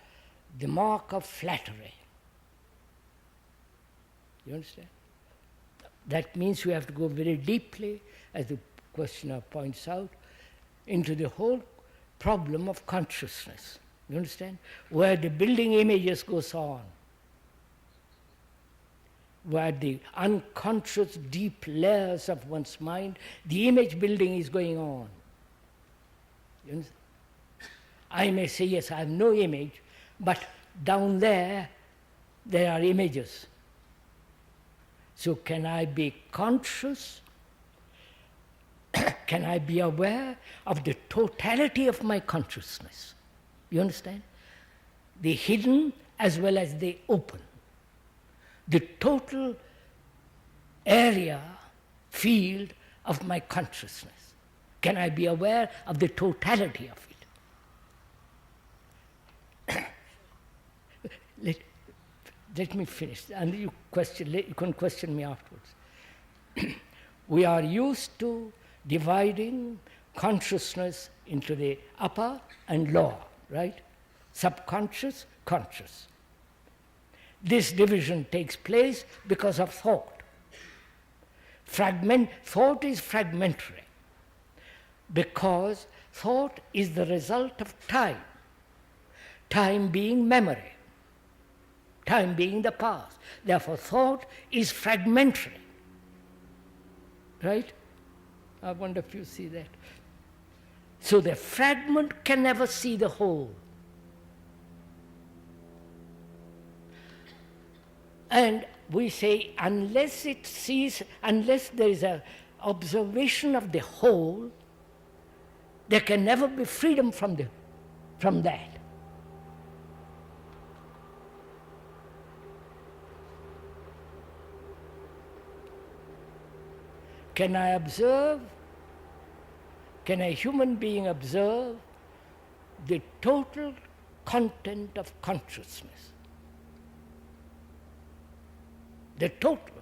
the mark of flattery. You understand? That means you have to go very deeply, as the questioner points out, into the whole problem of consciousness. You understand? Where the building images goes on, where the unconscious deep layers of one's mind, the image building is going on. You understand? I may say, yes, I have no image, but down there are images. So can I be conscious? Can I be aware of the totality of my consciousness? You understand? The hidden as well as the open. The total area, field of my consciousness. Can I be aware of the totality of it? Let me finish, and you can question me afterwards. We are used to dividing consciousness into the upper and lower, right? Subconscious, conscious. This division takes place because of thought. Thought is fragmentary because thought is the result of time. Time being memory. Time being the past. Therefore, thought is fragmentary. Right? I wonder if you see that. So the fragment can never see the whole. And we say, unless there is an observation of the whole, there can never be freedom from that. Can I observe? Can a human being observe the total content of consciousness? The total,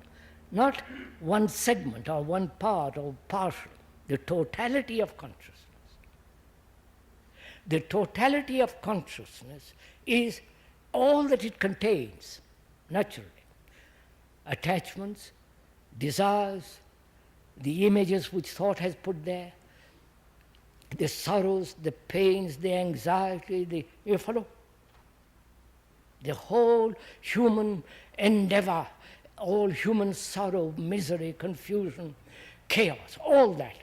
not one segment or one part or partial, the totality of consciousness. The totality of consciousness is all that it contains, naturally. Attachments, desires, the images which thought has put there, the sorrows, the pains, the anxiety, you follow? The whole human endeavor, all human sorrow, misery, confusion, chaos, all that,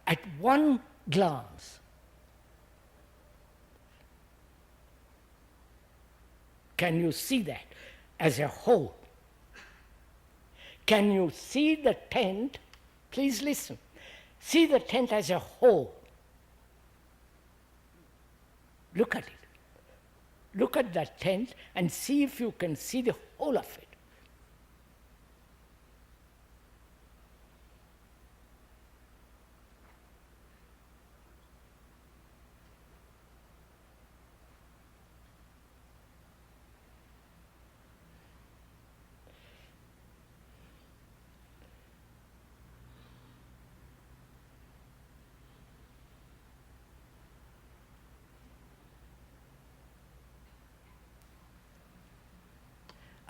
at one glance. Can you see that as a whole? Can you see the tent? Please listen. See the tent as a whole. Look at it. Look at that tent and see if you can see the whole of it.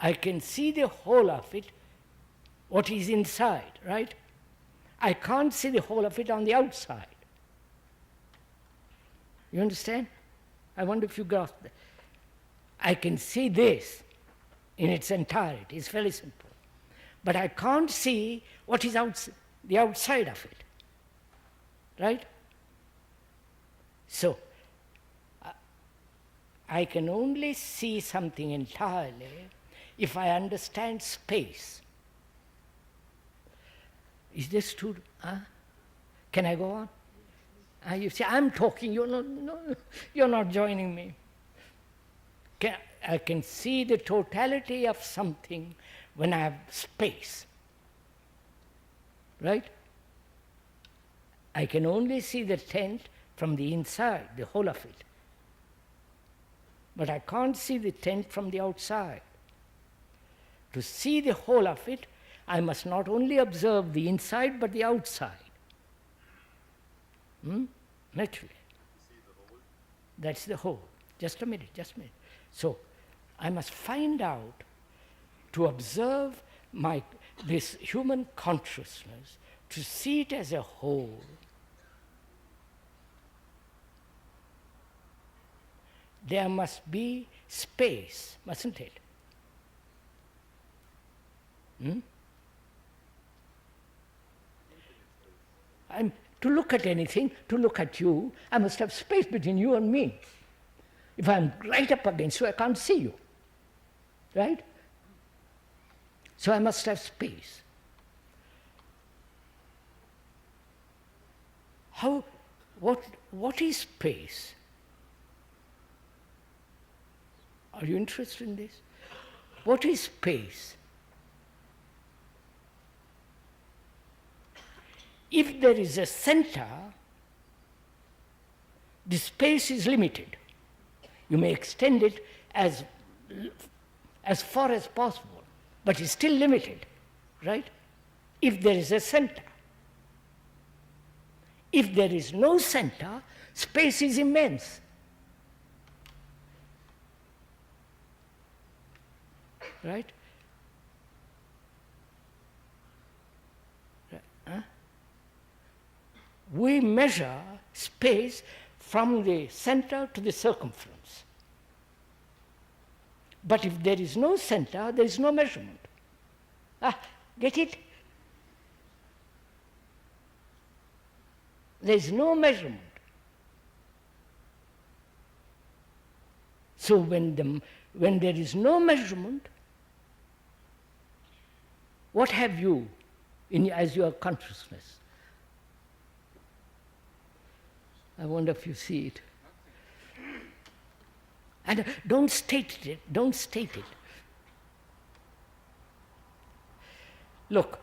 I can see the whole of it, what is inside, right? I can't see the whole of it on the outside. You understand? I wonder if you grasp that. I can see this in its entirety. It's very simple. But I can't see what is the outside of it. Right? So, I can only see something entirely if I understand space. Is this true? Can I go on? You see, I'm talking, you're not joining me. I can see the totality of something when I have space. Right? I can only see the tent from the inside, the whole of it. But I can't see the tent from the outside. To see the whole of it, I must not only observe the inside, but the outside. Naturally. That's the whole. Just a minute. So, I must find out, to observe this human consciousness, to see it as a whole. There must be space, mustn't it? To look at anything, to look at you, I must have space between you and me. If I'm right up against you, I can't see you. Right? So I must have space. What is space? Are you interested in this? What is space? If there is a center, the space is limited. You may extend it as far as possible, but it's still limited, right? If there is a center. If there is no center, space is immense. Right? We measure space from the center to the circumference. But if there is no center, there is no measurement. Get it? There is no measurement. So when there is no measurement, what have you as your consciousness? I wonder if you see it. And don't state it. Look,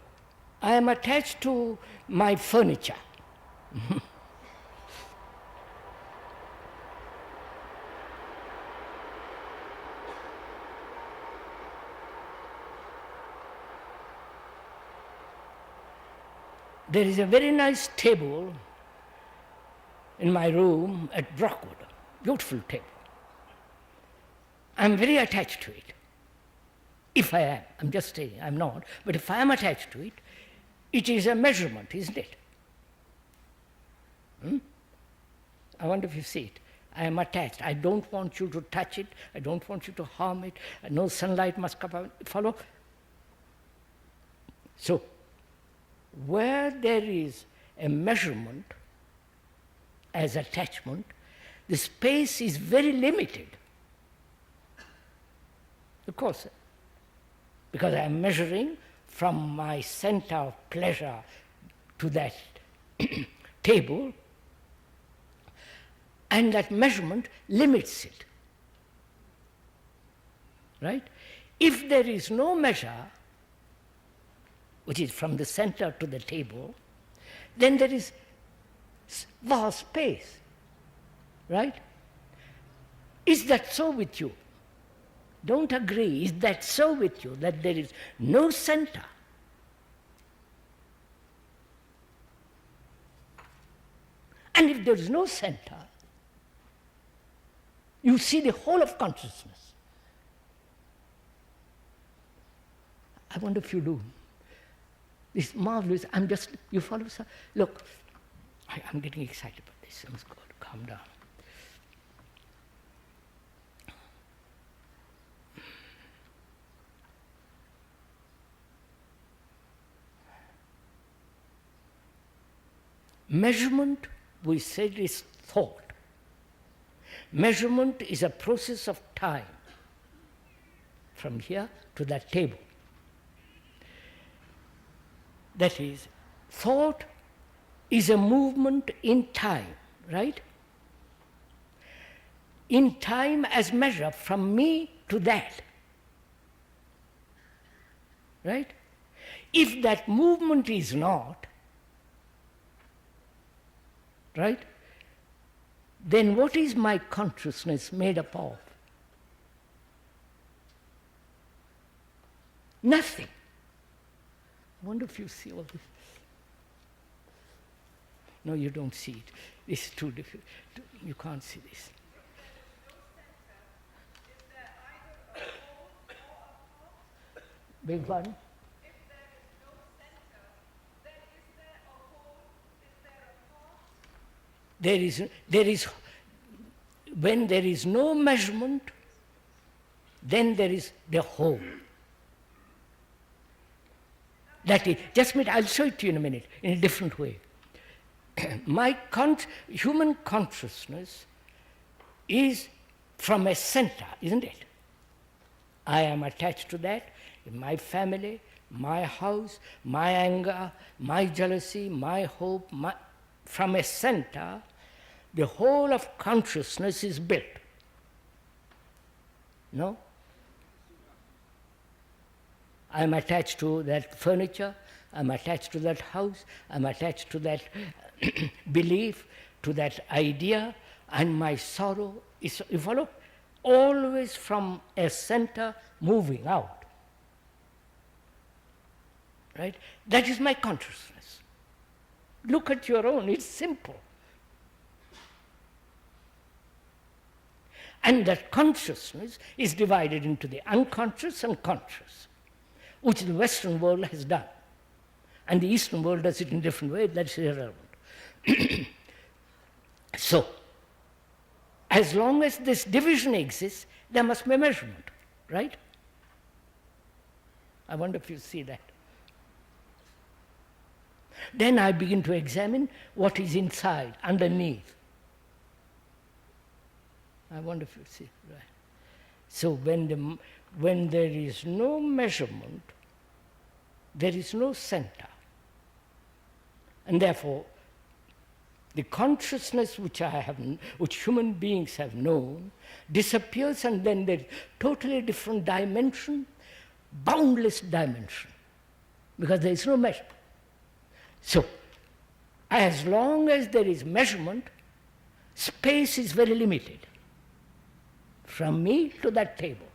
I am attached to my furniture. There is a very nice table in my room at Brockwood, beautiful table. I'm very attached to it. If I am, I'm just saying, I'm not, but if I am attached to it, it is a measurement, isn't it? I wonder if you see it. I am attached. I don't want you to touch it. I don't want you to harm it. No sunlight must come out. Follow? So, where there is a measurement as attachment, the space is very limited. Of course, because I am measuring from my center of pleasure to that table, and that measurement limits it. Right? If there is no measure, which is from the center to the table, then there is vast space. Right? Is that so with you? Don't agree. Is that so with you, that there is no center? And if there is no center, you see the whole of consciousness. I wonder if you do. It's marvelous. You follow? Look, I'm getting excited about this. I'm just going to calm down. Measurement, we said, is thought. Measurement is a process of time, from here to that table. That is, thought is a movement in time, right? In time as measure from me to that, right? If that movement is not, right, then what is my consciousness made up of? Nothing. I wonder if you see all this. No, you don't see it. It's too difficult. You can't see this. Beg pardon? If there is no center, then is there a whole? Is there a thought? When there is no measurement, then there is the whole. That is, just a minute, I'll show it to you in a minute, in a different way. Human consciousness is from a center, isn't it? I am attached to that, in my family, my house, my anger, my jealousy, my hope, from a center, the whole of consciousness is built. No? I am attached to that furniture, I am attached to that house, I am attached to that belief, to that idea, and my sorrow is, you follow? Always from a center moving out. Right? That is my consciousness. Look at your own, it's simple. And that consciousness is divided into the unconscious and conscious, which the Western world has done. And the Eastern world does it in a different way, that's irrelevant. So, as long as this division exists, there must be a measurement, right? I wonder if you see that. Then I begin to examine what is inside, underneath. I wonder if you see, right? So when there is no measurement, there is no center. And therefore, the consciousness which human beings have known, disappears, and then there's totally different dimension, boundless dimension, because there is no measurement. So, as long as there is measurement, space is very limited, from me to that table,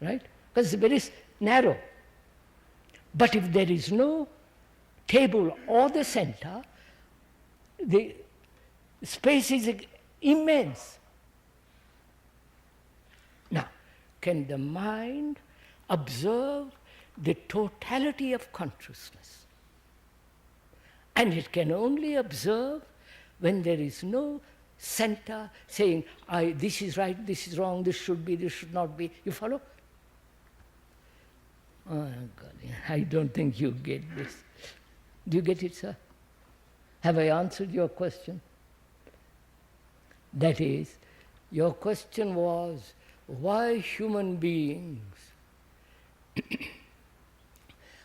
right? Because it's very narrow. But if there is no table or the center, the space is immense. Now, can the mind observe the totality of consciousness? And it can only observe when there is no center saying, this is right, this is wrong, this should be, this should not be. You follow? Oh, God, I don't think you get this. Do you get it, sir? Have I answered your question? That is, your question was, why human beings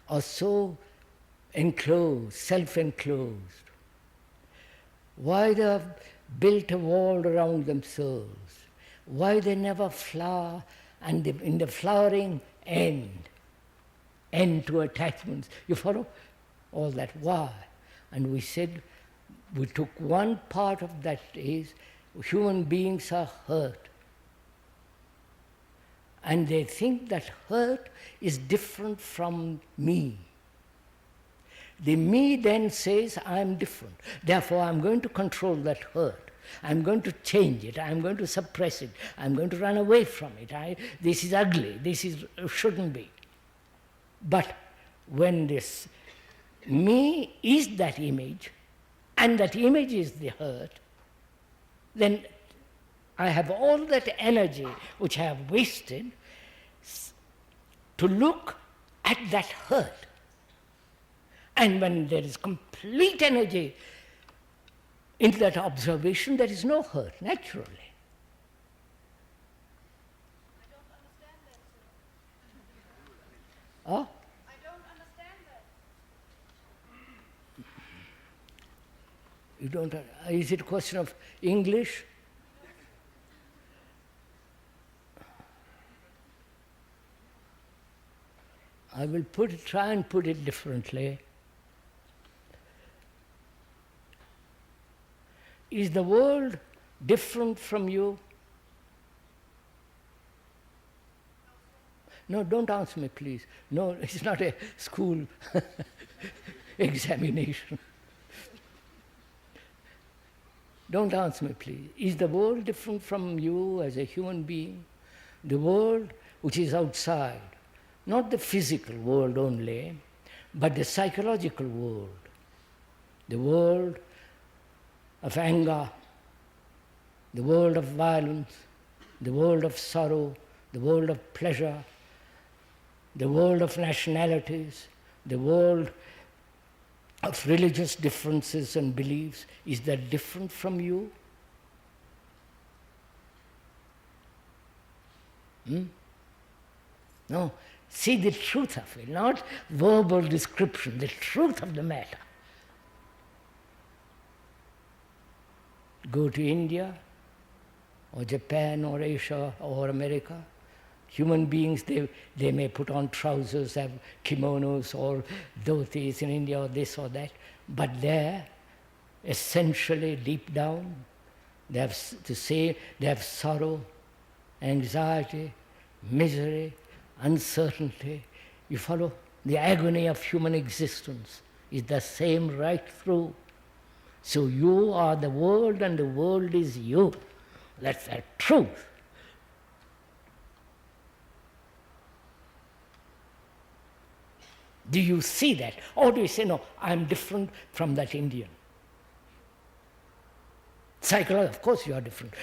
are so enclosed, self-enclosed? Why they have built a wall around themselves? Why they never flower, and in the flowering end to attachments? You follow? All that. Why? And we said, we took one part of that is, human beings are hurt. And they think that hurt is different from me. The me then says, I'm different. Therefore, I'm going to control that hurt. I'm going to change it. I'm going to suppress it. I'm going to run away from it. This is ugly. This shouldn't be. But when this me is that image, and that image is the hurt, then I have all that energy which I have wasted to look at that hurt. And when there is complete energy into that observation, there is no hurt, naturally. I don't understand that, sir. Oh? I don't understand that. You don't, is it a question of English? I will try and put it differently. Is the world different from you? No, don't answer me, please. No, it's not a school examination. Don't answer me, please. Is the world different from you as a human being? The world which is outside, not the physical world only, but the psychological world. The world of anger, the world of violence, the world of sorrow, the world of pleasure, the world of nationalities, the world of religious differences and beliefs. Is that different from you? No. See the truth of it, not verbal description, the truth of the matter. Go to India, or Japan, or Asia, or America. Human beings, they may put on trousers, have kimonos, or dhotis in India, or this or that, but there, essentially, deep down, they have sorrow, anxiety, misery, uncertainty. You follow? The agony of human existence is the same right through. So you are the world and the world is you. That's the truth. Do you see that? Or do you say, no, I'm different from that Indian? Psychologically, of course you are different.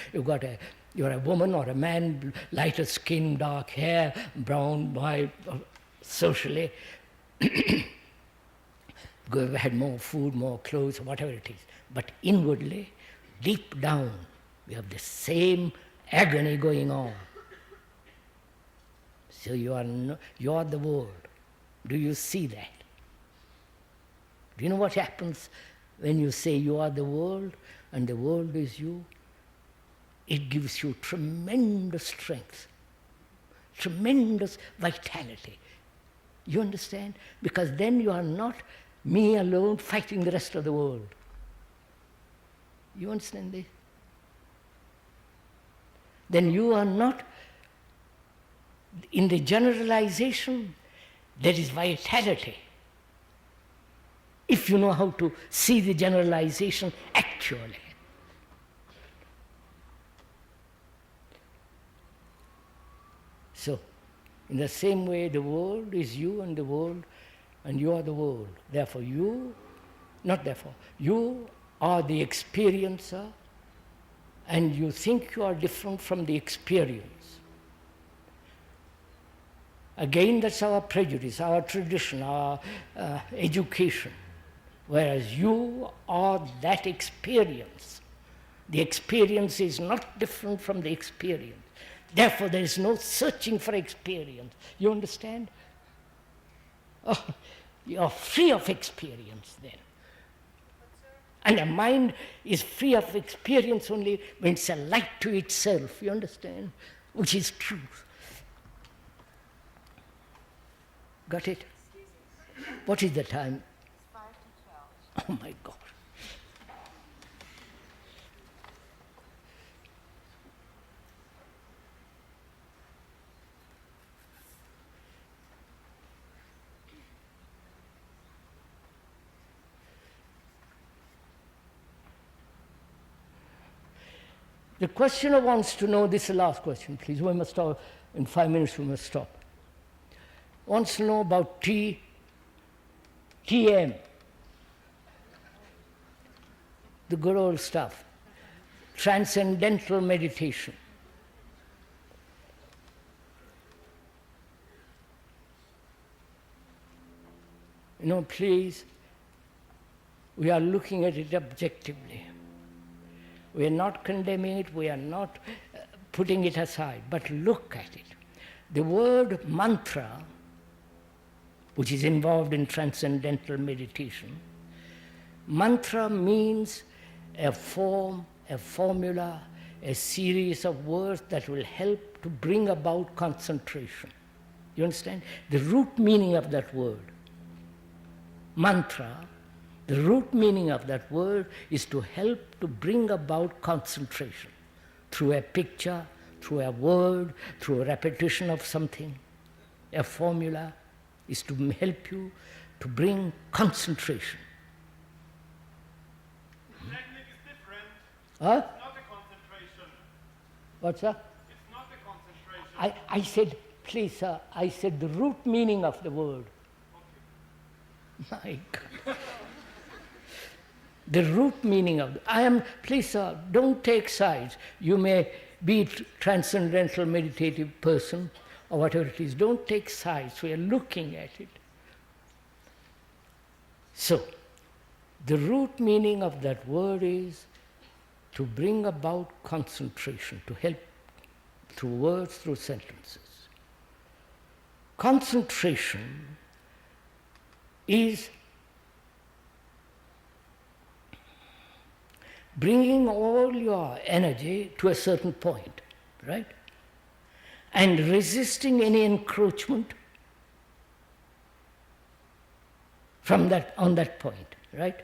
You're a woman or a man, lighter skin, dark hair, brown, white, socially. You've had more food, more clothes, whatever it is. But inwardly, deep down, we have the same agony going on. So you are the world. Do you see that? Do you know what happens when you say you are the world and the world is you? It gives you tremendous strength, tremendous vitality. You understand? Because then you are not me alone fighting the rest of the world. You understand this? Then you are not, in the generalization, there is vitality. If you know how to see the generalization actually. So, in the same way, the world is you and the world, and you are the world. Therefore, you are the experiencer, and you think you are different from the experience. Again, that's our prejudice, our tradition, our education. Whereas you are that experience. The experience is not different from the experience. Therefore, there is no searching for experience. You understand? Oh, you are free of experience then. And the mind is free of experience only when it's a light to itself, you understand? Which is truth. Got it? What is the time? 5 to 12. Oh my God. The questioner wants to know, this is the last question, please. We must stop. In 5 minutes we must stop. Wants to know about TM. The good old stuff. Transcendental meditation. You know, please, we are looking at it objectively. We are not condemning it, we are not putting it aside, but look at it. The word mantra, which is involved in transcendental meditation, mantra means a form, a formula, a series of words that will help to bring about concentration. You understand? The root meaning of that word, mantra, the root meaning of that word is to help to bring about concentration through a picture, through a word, through a repetition of something. A formula is to help you to bring concentration. The technique is different. Huh? It's not a concentration. What's that? It's not a concentration. I said, please, sir, I said the root meaning of the word. My God. The root meaning of please, sir, don't take sides. You may be a transcendental meditative person or whatever it is. Don't take sides. We are looking at it. So, the root meaning of that word is to bring about concentration, to help through words, through sentences. Concentration is bringing all your energy to a certain point, right? And resisting any encroachment from on that point, right?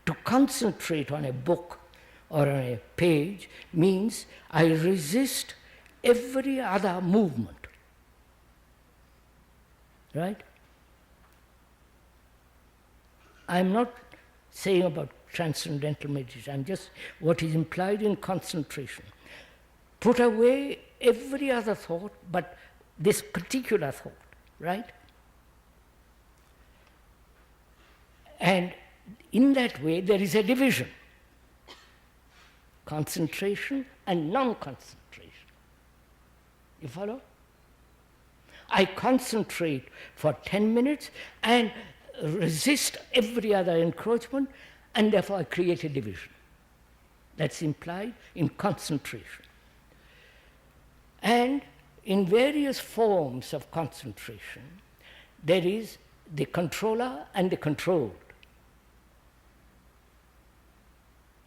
To concentrate on a book or on a page means I resist every other movement, right? I'm not saying about transcendental meditation, I'm just what is implied in concentration. Put away every other thought but this particular thought, right? And in that way there is a division. Concentration and non-concentration. You follow? I concentrate for 10 minutes and resist every other encroachment, and therefore I create a division. That's implied in concentration. And in various forms of concentration, there is the controller and the controlled.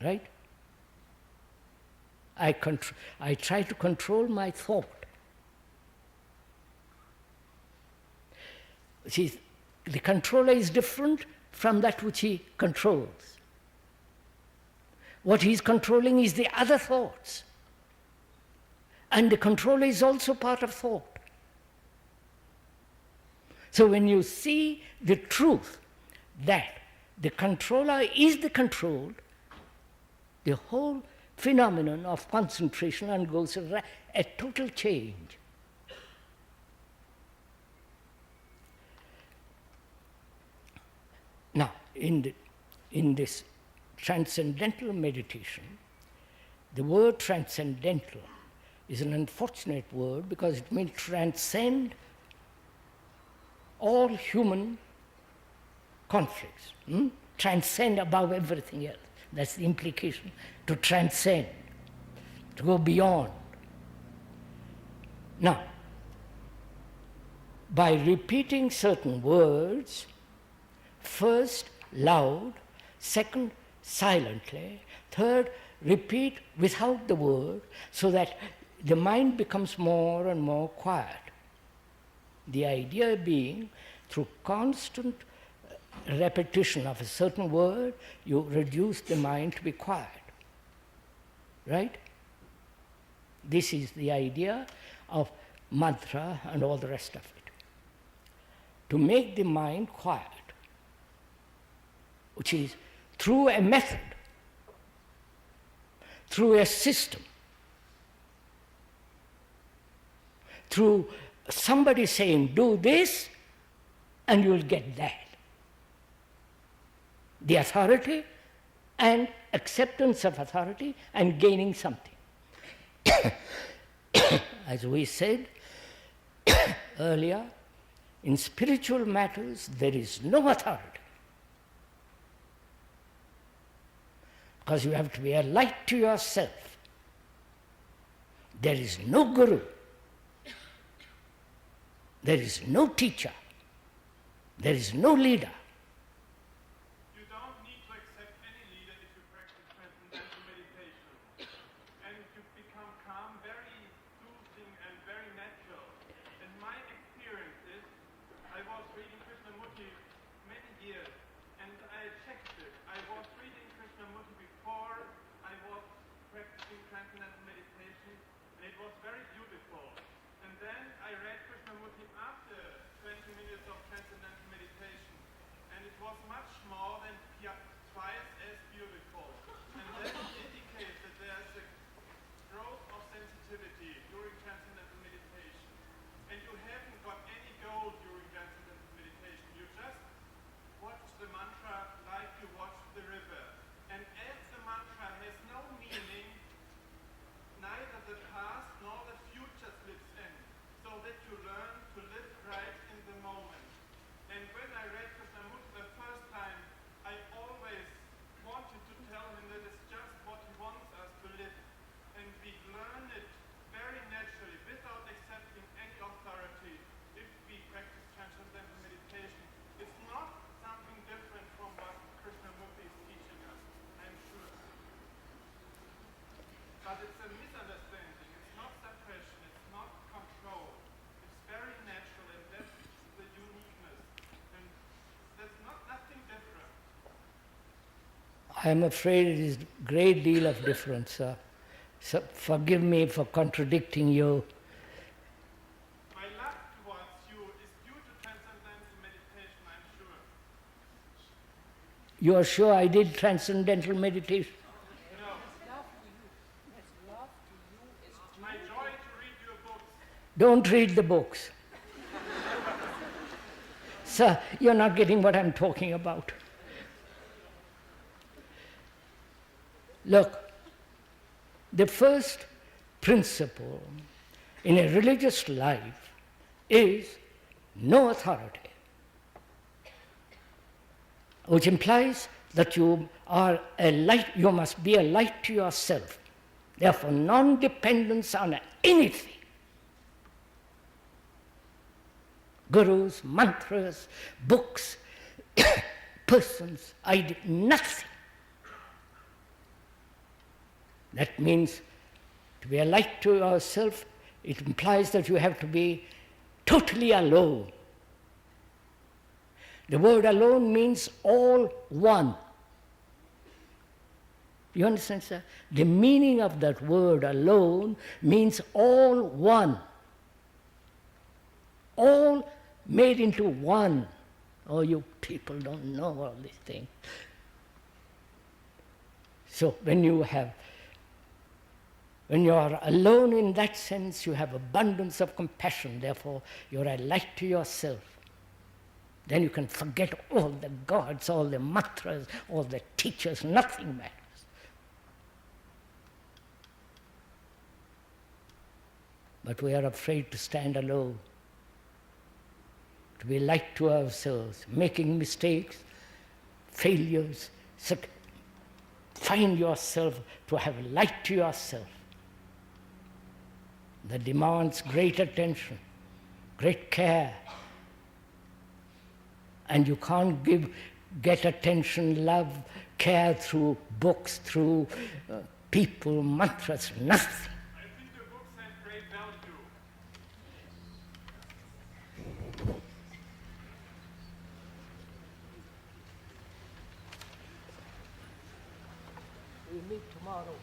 Right? I try to control my thought. See, the controller is different from that which he controls. What he is controlling is the other thoughts. And the controller is also part of thought. So when you see the truth that the controller is the controlled, the whole phenomenon of concentration undergoes a total change. Now, in this transcendental meditation, the word transcendental is an unfortunate word because it means transcend all human conflicts, transcend above everything else. That's the implication, to transcend, to go beyond. Now, by repeating certain words, first loud, second silently, third repeat without the word, so that the mind becomes more and more quiet. The idea being, through constant repetition of a certain word, you reduce the mind to be quiet. Right? This is the idea of mantra and all the rest of it. To make the mind quiet, which is through a method, through a system, through somebody saying, do this, and you'll get that. The authority and acceptance of authority and gaining something. As we said earlier, in spiritual matters there is no authority. Because you have to be a light to yourself. There is no guru. There is no teacher. There is no leader. You don't need to accept any leader if you practice transcendental meditation. And you become calm, very soothing and very natural. And my experience is, I was reading Krishnamurti many years, and I checked it. I was reading Krishnamurti before I was practicing transcendental meditation, and it was very beautiful. And then I read Krishnamurti after 20 minutes of transcendental meditation, and it was much more than twice as beautiful. And that indicates that there's a growth of sensitivity during transcendental meditation. And you haven't got any goal during transcendental meditation. You just watch the mantra like you watch the river. And as the mantra has no meaning, neither the past nor the future slips in, so that you learn to live right in the moment. And when I read Krishnamurti the first time, I always wanted to tell him that it's just what he wants us to live. And we learn it very naturally, without accepting any authority, if we practice transcendental meditation. It's not something different from what Krishnamurti is teaching us, I'm sure. But it's a misunderstanding. It's not suppression. It's not control. It's very natural, and that's the uniqueness. And that's nothing different. I am afraid it is a great deal of difference. So forgive me for contradicting you. My love towards you is due to transcendental meditation, I'm sure. You are sure I did transcendental meditation? No. My joy to read your books. Don't read the books. Sir, you're not getting what I'm talking about. Look, the first principle in a religious life is no authority, which implies that you are a light, you must be a light to yourself. Therefore, non-dependence on anything. Gurus, mantras, books, persons, nothing. That means to be a light to yourself, it implies that you have to be totally alone. The word alone means all one. You understand, sir? The meaning of that word alone means all one. All made into one. Oh, you people don't know all these things. So when you are alone in that sense, you have abundance of compassion. Therefore, you're a light to yourself. Then you can forget all the gods, all the mantras, all the teachers. Nothing matters. But we are afraid to stand alone, to be light to ourselves, making mistakes, failures. So find yourself to have light to yourself. That demands great attention, great care. And you can't get attention, love, care through books, through people, mantras, nothing. I think the books have great value. We meet tomorrow.